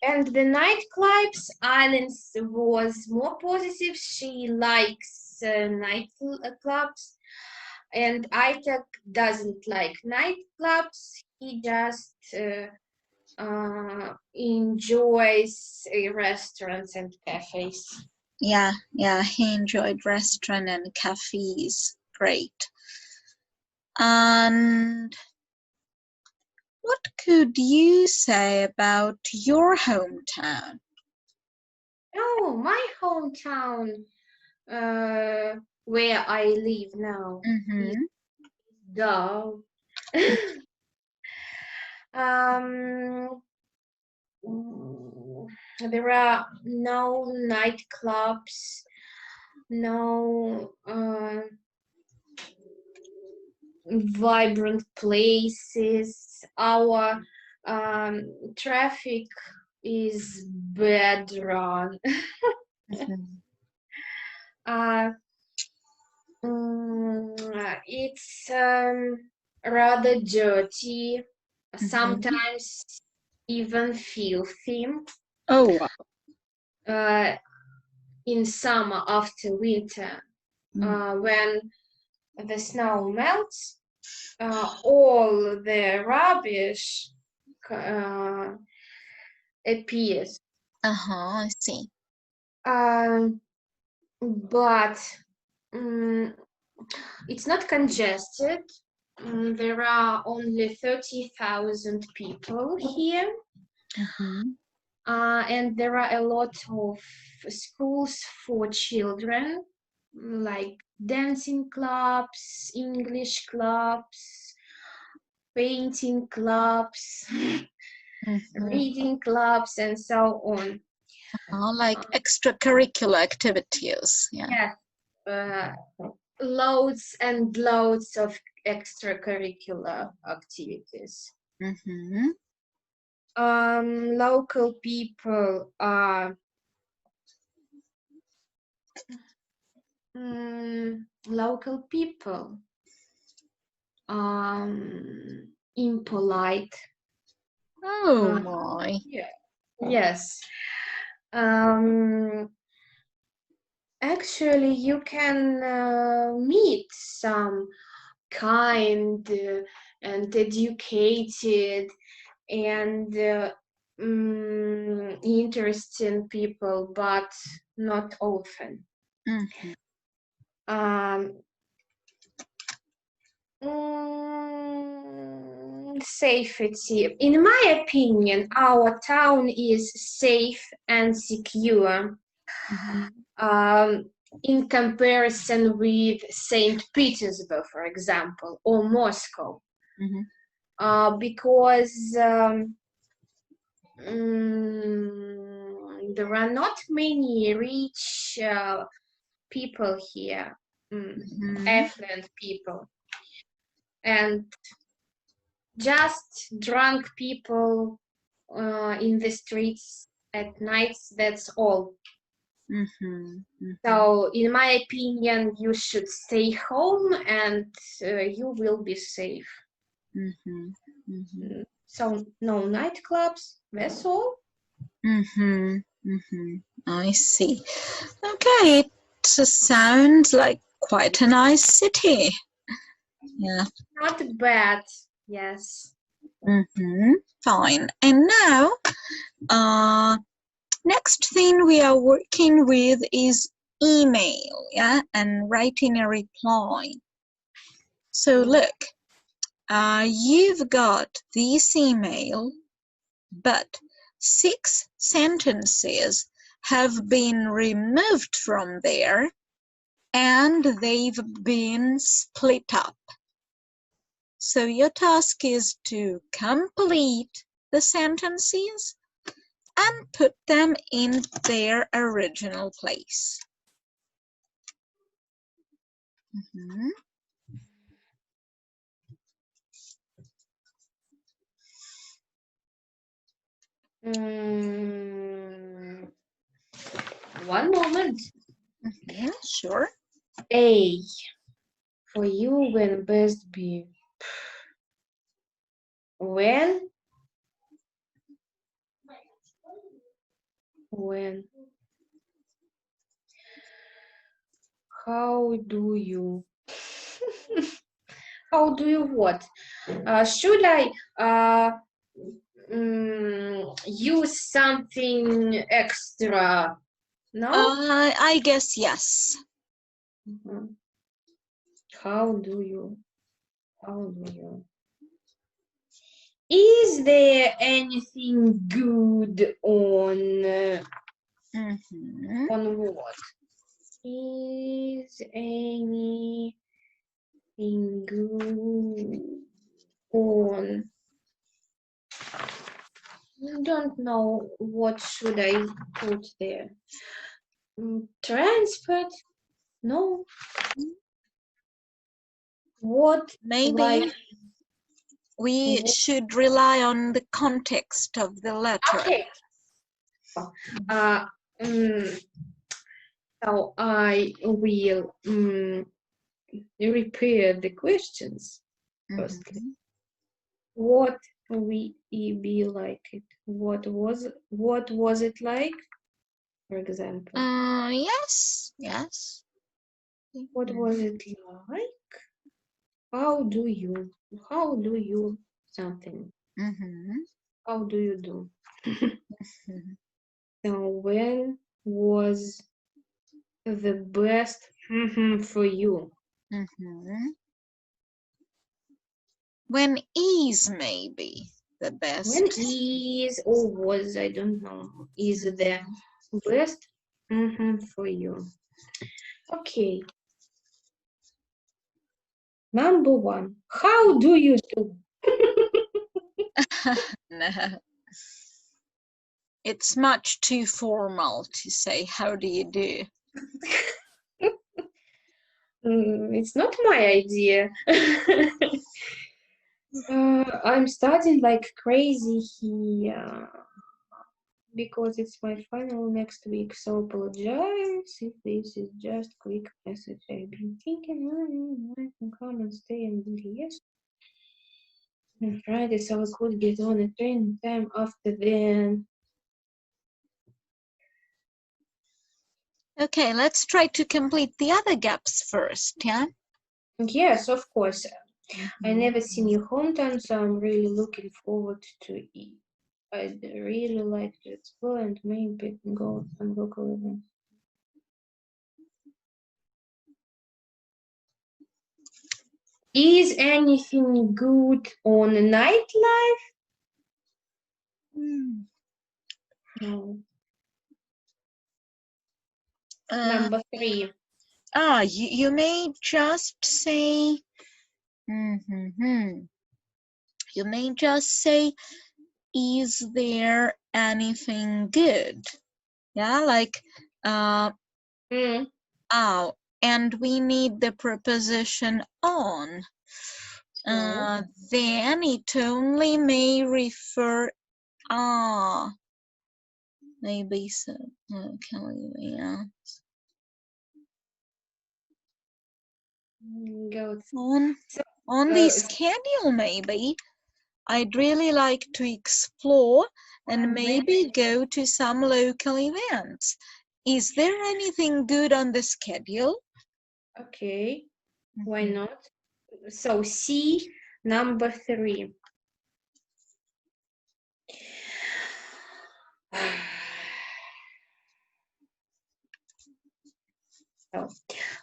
And the nightclubs, Alan was more positive. She likes nightclubs, and Aitak doesn't like nightclubs. He just enjoys restaurants and cafes.
Yeah, he enjoyed restaurant and cafes. Great. And what could you say about your hometown?
Oh, my hometown, where I live now, is dull. There are no nightclubs, no vibrant places. Our traffic is bad run. It's rather dirty, sometimes even filthy.
Oh,
In summer after winter, when the snow melts, all the rubbish appears.
I see.
But it's not congested. There are only 30,000 people here. And there are a lot of schools for children, like dancing clubs, English clubs, painting clubs, reading clubs, and so on.
Like extracurricular activities. Yeah.
Yes, loads and loads of extracurricular activities. Local people are impolite.
Oh
Uh,
my.
yeah. Yes. Actually, you can meet some kind and educated and interesting people, but not often.
Mhm.
Um, Safety. In my opinion, our town is safe and secure.
Mhm.
In comparison with St. Petersburg, for example, or Moscow,
Mhm.
because there are not many rich people here,
Mhm.
affluent people, and just drunk people in the streets at nights, that's all.
Mhm. Mhm.
So, in my opinion, you should stay home and you will be safe.
Mhm. Mhm.
So, no nightclubs, that's all.
Mhm. Mhm. I see. Okay, it sounds like quite a nice city. Yeah.
Not bad, yes.
Fine. And now, next thing we are working with is email, yeah, and writing a reply. So look, you've got this email, but 6 sentences have been removed from there and they've been split up. So your task is to complete the sentences and put them in their original place. Mhm.
One moment.
Sure.
A for you when best be. When? When? How do you? How do you what? Should I use something extra? No?
I guess yes.
Mhm. How do you? How do you? Is there anything good
Mhm.
on what? Is anything good on? Don't know what should I put there. Transport? No. What
Maybe
like?
we should rely on the context of the letter.
Okay. So I will repeat the questions first.
Mhm.
What will it be like it? What was it like? For example,
Yes, yes.
what was it like? How do you? How do you something?
Mhm.
How do you do?
Mhm.
So when was the best for you?
Mhm. When is maybe the best.
When is or was, I don't know, is the best for you? Okay. Number one, how do you do?
No. It's much too formal to say, how do you do?
It's not my idea. I'm studying like crazy here because it's my final next week, so apologize if this is just quick message. I've been thinking I can come and stay and yes. On Friday, so I could get on a train time after then.
Okay, let's try to complete the other gaps first, yeah?
Yes, of course. I
Mhm.
never seen your hometown, so I'm really looking forward to it. I'd really like to explore and maybe go on local events. Is anything good on nightlife?
Mm.
No.
Uh,
Number 3.
you may just say, mhm. You may just say, is there anything good? Yeah, like,
Mm.
oh, and we need the preposition on.
So,
Then it only may refer, maybe so. Okay, yeah.
go.
On,
So,
on the schedule, maybe. I'd really like to explore and maybe go to some local events. Is there anything good on the schedule?
okay, why
Mhm.
not? So C, number 3. So,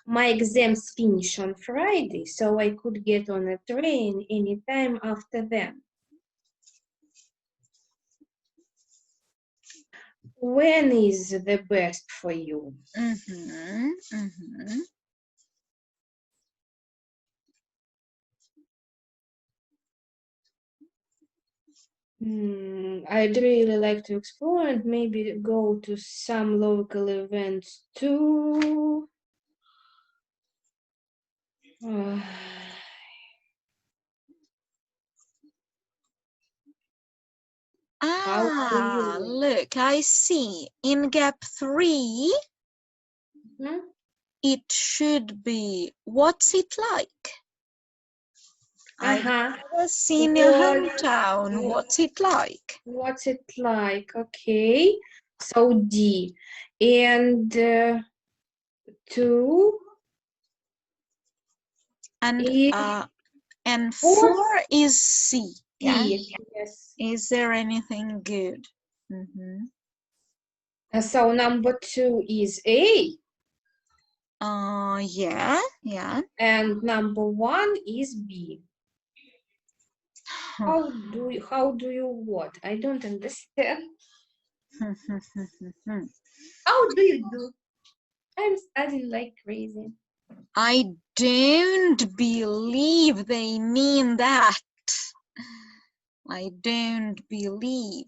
my exams finish on Friday, so I could get on a train anytime after then. When is the best for you?
Mhm, mhm.
I'd really like to explore and maybe go to some local events too. How do you?
Look, I see. In gap 3,
Hmm?
it should be, what's it like? I've
Uh-huh.
never seen your
What,
hometown. What's it like?
what's it like? Okay. So D. And 2
And
is
and
4
4 is C. Yeah.
C. Yes.
Is there anything good? Mhm.
So number 2 is A.
Yeah, yeah.
And number 1 is B. How do you what? I don't understand. How do you do? I'm studying like crazy.
I don't believe they mean that. I don't believe.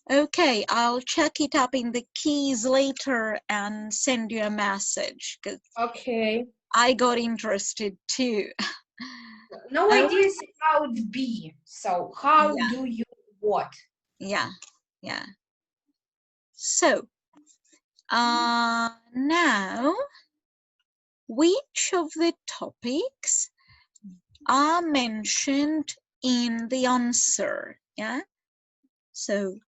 Okay, I'll check it up in the keys later and send you a message because
Okay.
I got interested too.
No
Oh,
ideas about B. So how
yeah,
do you what?
yeah, yeah. So, now, which of the topics are mentioned in the answer? Yeah. So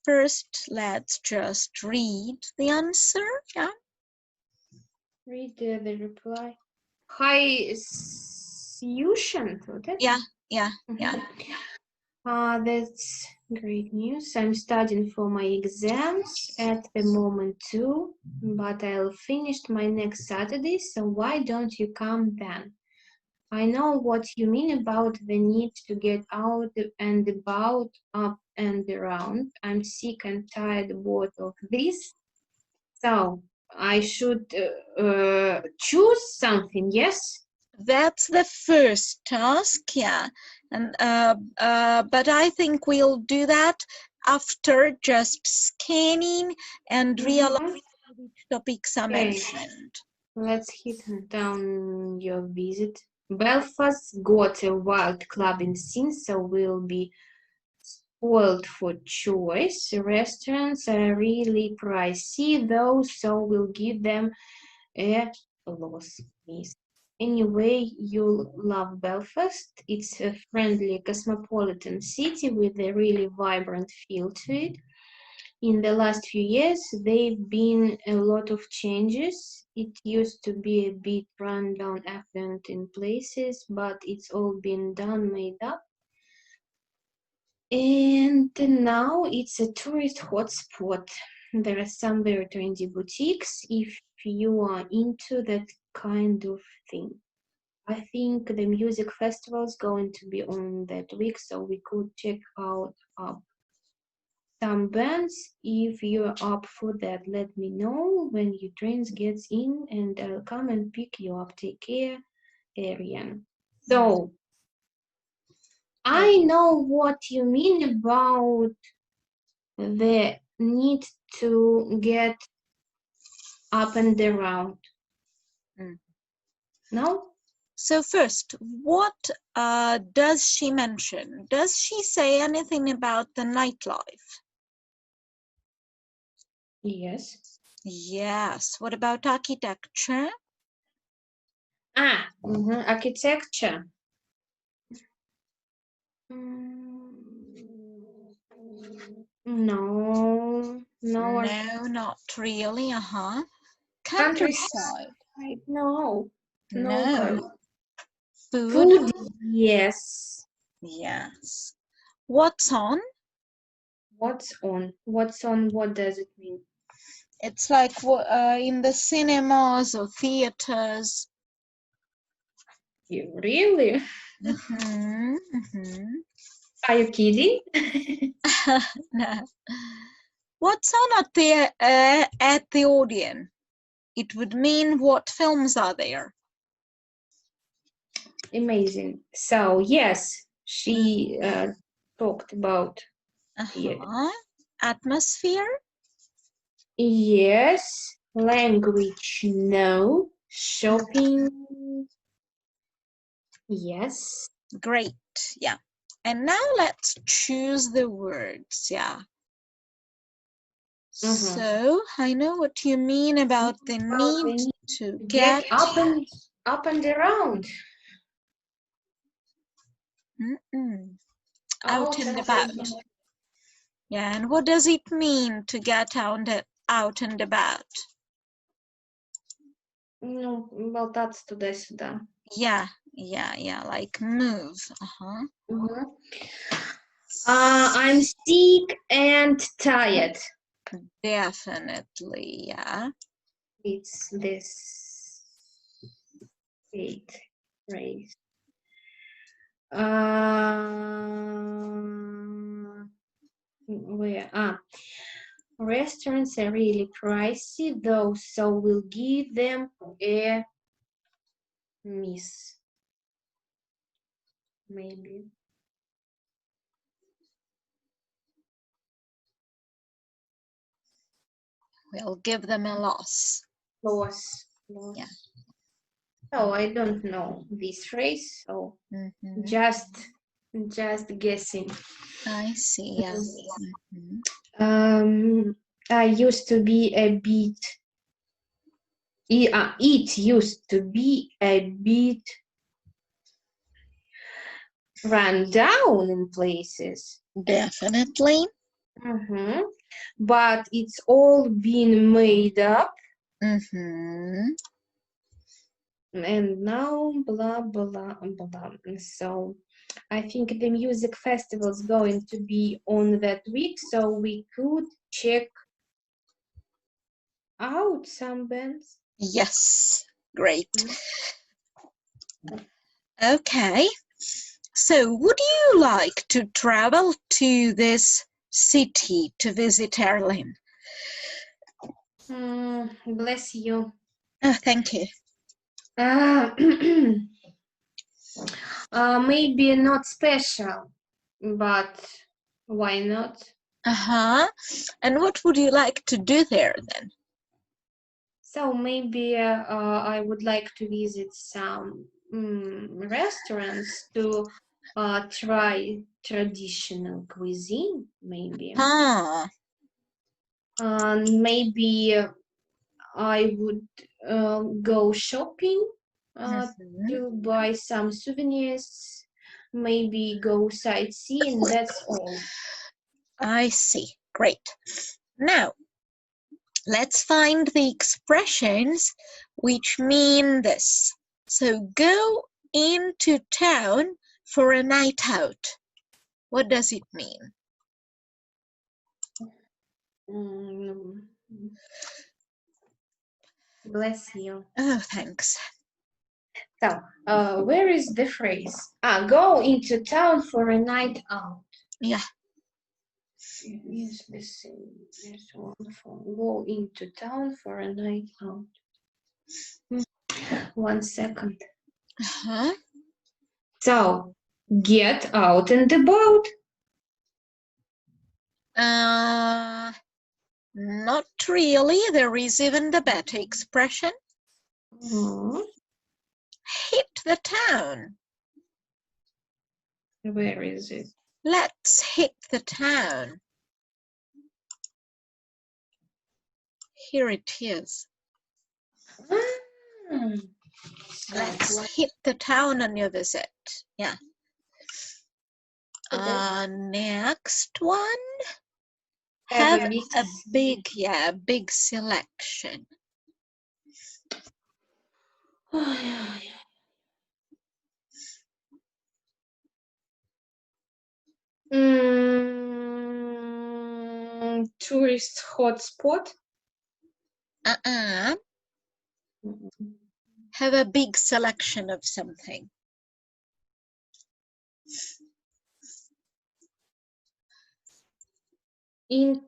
first, let's just read the answer. Yeah.
Read the reply. Hi, Sushan.
Yeah. Yeah. Yeah.
That's great news. I'm studying for my exams at the moment too, but I'll finish my next Saturday, so why don't you come then? I know what you mean about the need to get out and about, up and around. I'm sick and tired both of this. So I should choose something, yes?
That's the first task. Yeah. And but I think we'll do that after just scanning and realizing which topics are
Okay,
mentioned.
let's hit down your visit. Belfast got a wild clubbing scene, so we'll be spoiled for choice. Restaurants are really pricey though, so we'll give them a loss. Miss. Anyway, you'll love Belfast. It's a friendly, cosmopolitan city with a really vibrant feel to it. In the last few years, there've been a lot of changes. It used to be a bit run down, affluent in places, but it's all been done, made up. And now it's a tourist hotspot. There are some very trendy boutiques if you are into that kind of thing. I think the music festival is going to be on that week, so we could check out some bands. If you're up for that, let me know when your trains gets in and I'll come and pick you up. Take care, Ariane. So I know what you mean about the need to get up and around. No?
So first, what does she mention? Does she say anything about the nightlife?
Yes.
Yes. What about architecture?
Architecture. No,
No, not really. Countryside.
No,
No. Food?
Food, yes.
Yes. What's on?
What's on? What's on? What does it mean?
It's like in the cinemas or theaters.
You really? Are you kidding?
No. What's on at the Odeon? It would mean what films are there?
Amazing. So yes, she talked about theater.
Atmosphere?
Yes. Language, no. Shopping, yes.
Great. Yeah. And now let's choose the words. Yeah. So I know what you mean about the need to
Get up and around.
Out and about. Yeah, and what does it mean to get out and about?
No, well, that's туда-сюда.
Yeah, like move.
I'm sick and tired.
Definitely, yeah.
It's this 8 phrase. Restaurants are really pricey though, so we'll give them a miss. Maybe.
We'll give them a loss.
Loss.
Yeah.
Oh, I don't know this phrase, so just guessing.
I see, yeah.
I used to be a bit. It used to be a bit run down in places.
Definitely.
But it's all been made up. And now blah blah blah. So I think the music festival is going to be on that week, so we could check out some bands.
Yes, great. Okay, so would you like to travel to this city to visit Erlin?
Bless you.
Oh, thank you.
Maybe not special, but why not?
And what would you like to do there then?
So maybe I would like to visit some restaurants to try traditional cuisine, maybe. Maybe I would go shopping
Mhm.
to buy some souvenirs, maybe go sightseeing, that's all.
I see. Great. Now, let's find the expressions which mean this. So, go into town for a night out. What does it mean?
Mm, Bless you.
Oh, thanks.
So, where is the phrase? Go into town for a night out.
Yeah.
Yes, this is wonderful. Go into town for a night out. 1 second.
Uh-huh.
So, get out and about.
Not really. There is even the better expression.
Mhm.
Hit the town.
Where is it?
Let's hit the town. Here it is. Let's hit the town on your visit. Yeah. Next one. Have a big selection.
Tourist hotspot.
Have a big selection of something.
In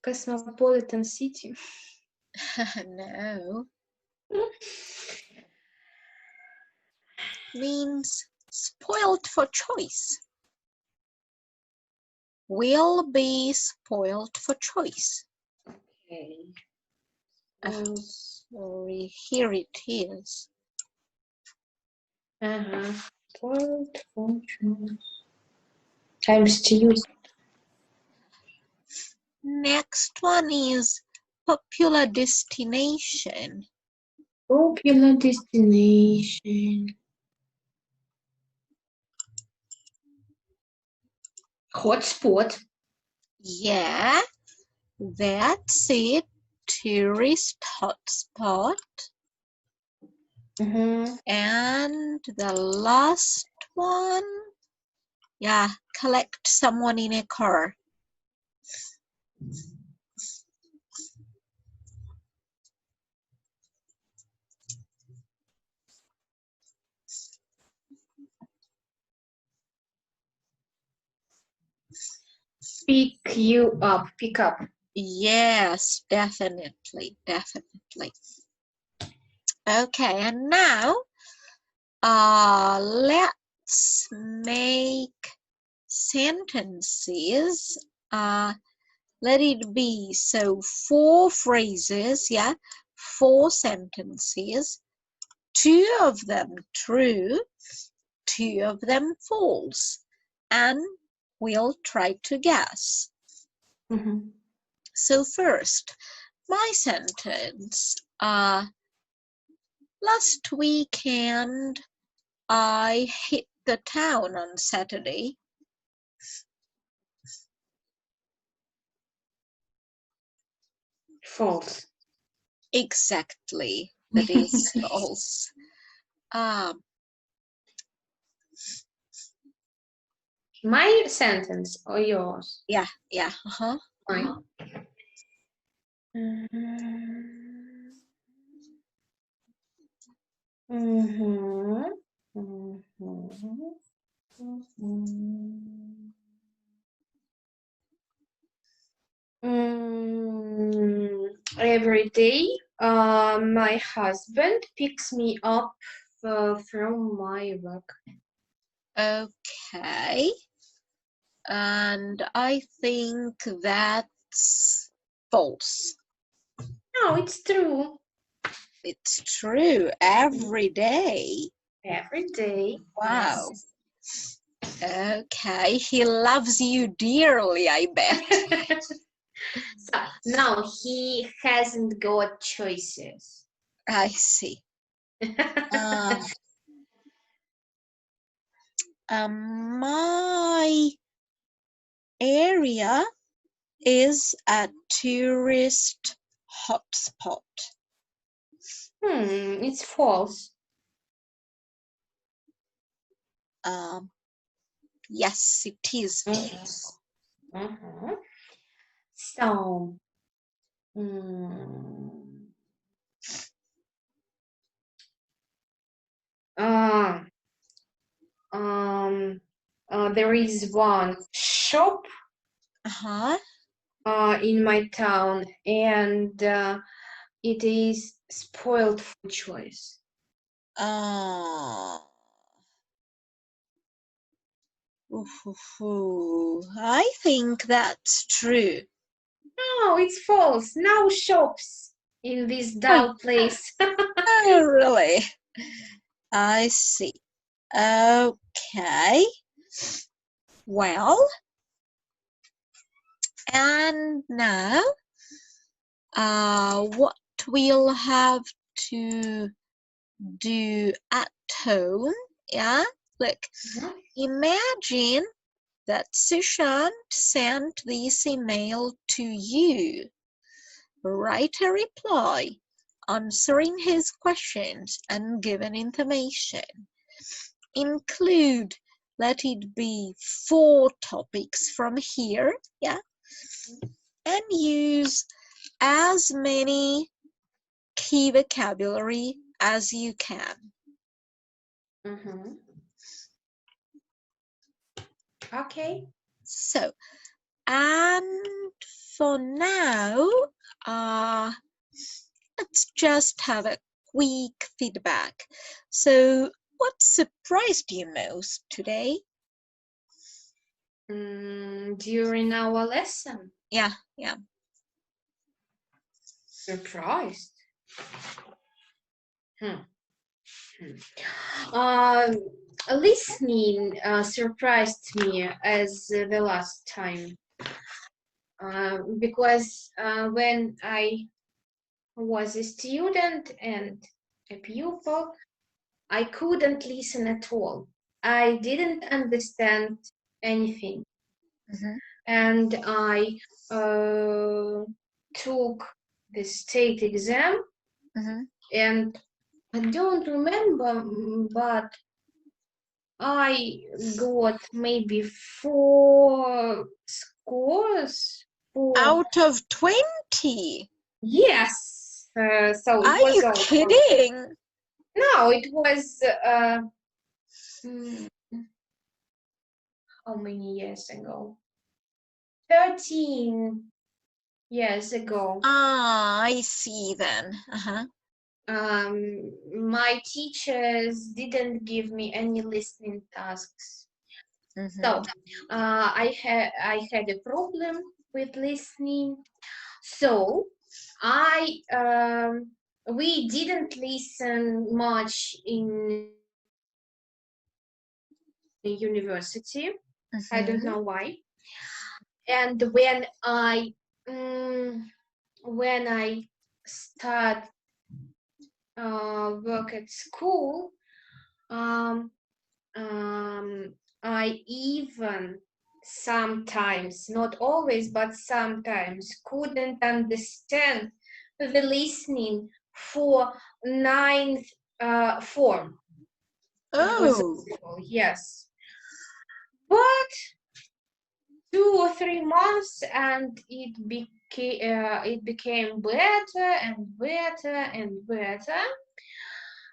cosmopolitan city.
No. Means spoiled for choice. Will be spoiled for choice.
Okay.
Sorry, here it is.
Spoiled for choice. Times to use.
Next one is popular destination.
Popular destination. Hotspot.
Yeah, that's it. Tourist hotspot. And the last one, yeah, collect someone in a car.
Pick you up. Pick up.
Yes, definitely. Okay, and now let's make sentences. Let it be so 4 phrases, yeah, 4 sentences, 2 of them true, 2 of them false, and we'll try to guess. So first, my sentence, last weekend I hit the town on Saturday.
False.
Exactly, that is false.
My sentence or yours?
Yeah.
Mine. Every day, my husband picks me up from my work.
Okay. And I think that's false.
No, it's true.
It's true. Every day.
Every day.
Wow.
Yes.
Okay, he loves you dearly, I bet.
So no, he hasn't got choices.
I see. My area is a tourist hotspot.
It's false.
Yes, it is false.
Uh-huh. So, mm, there is one shop
Uh-huh.
in my town, and it is spoiled for choice.
I think that's true.
No, it's false. No shops in this dull place.
Oh, really? I see. Okay. Well, and now, what we'll have to do at home, yeah? Look, imagine that Sushant sent this email to you. Write a reply answering his questions and given information. Include, let it be 4 topics from here, yeah? And use as many key vocabulary as you can.
Okay.
So, and for now, let's just have a quick feedback. So, what surprised you most today?
During our lesson.
Yeah.
Surprised. Listening surprised me as the last time. Because when I was a student and a pupil, I couldn't listen at all. I didn't understand anything. And I took the state exam, and I don't remember, but I got maybe 4 scores.
Out of 20?
Yes. So it
Are
was
you
all
kidding?
No, it was how many years ago? 13 years ago.
I see then.
My teachers didn't give me any listening tasks. So I had a problem with listening. So we didn't listen much in university. I don't know why. And when I start work at school, I even sometimes, not always, but sometimes couldn't understand the listening for 9th form.
Oh.
Yes. But 2 or 3 months and it became better and better and better.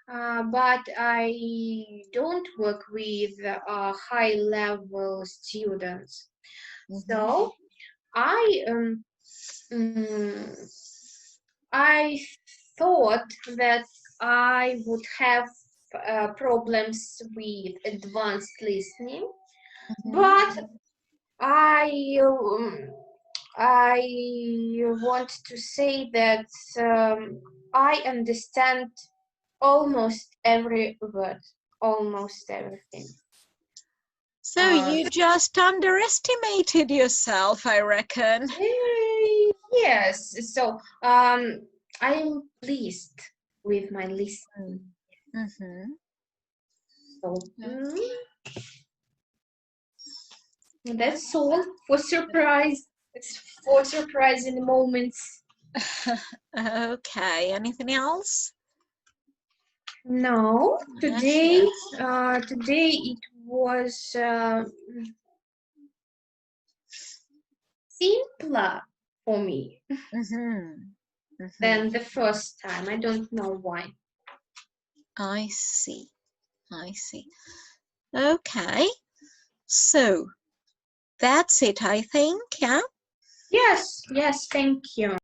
But I don't work with high-level students. So I thought that I would have problems with advanced listening, but I want to say that I understand almost every word, almost everything.
So you just underestimated yourself, I reckon.
Yes. So I'm pleased with my listening.
Mm-hmm.
So that's all for surprise. For surprising moments.
Okay, anything else?
No, today it was simpler for me than the first time. I don't know why.
I see. Okay, so that's it, I think, yeah?
Yes, thank you.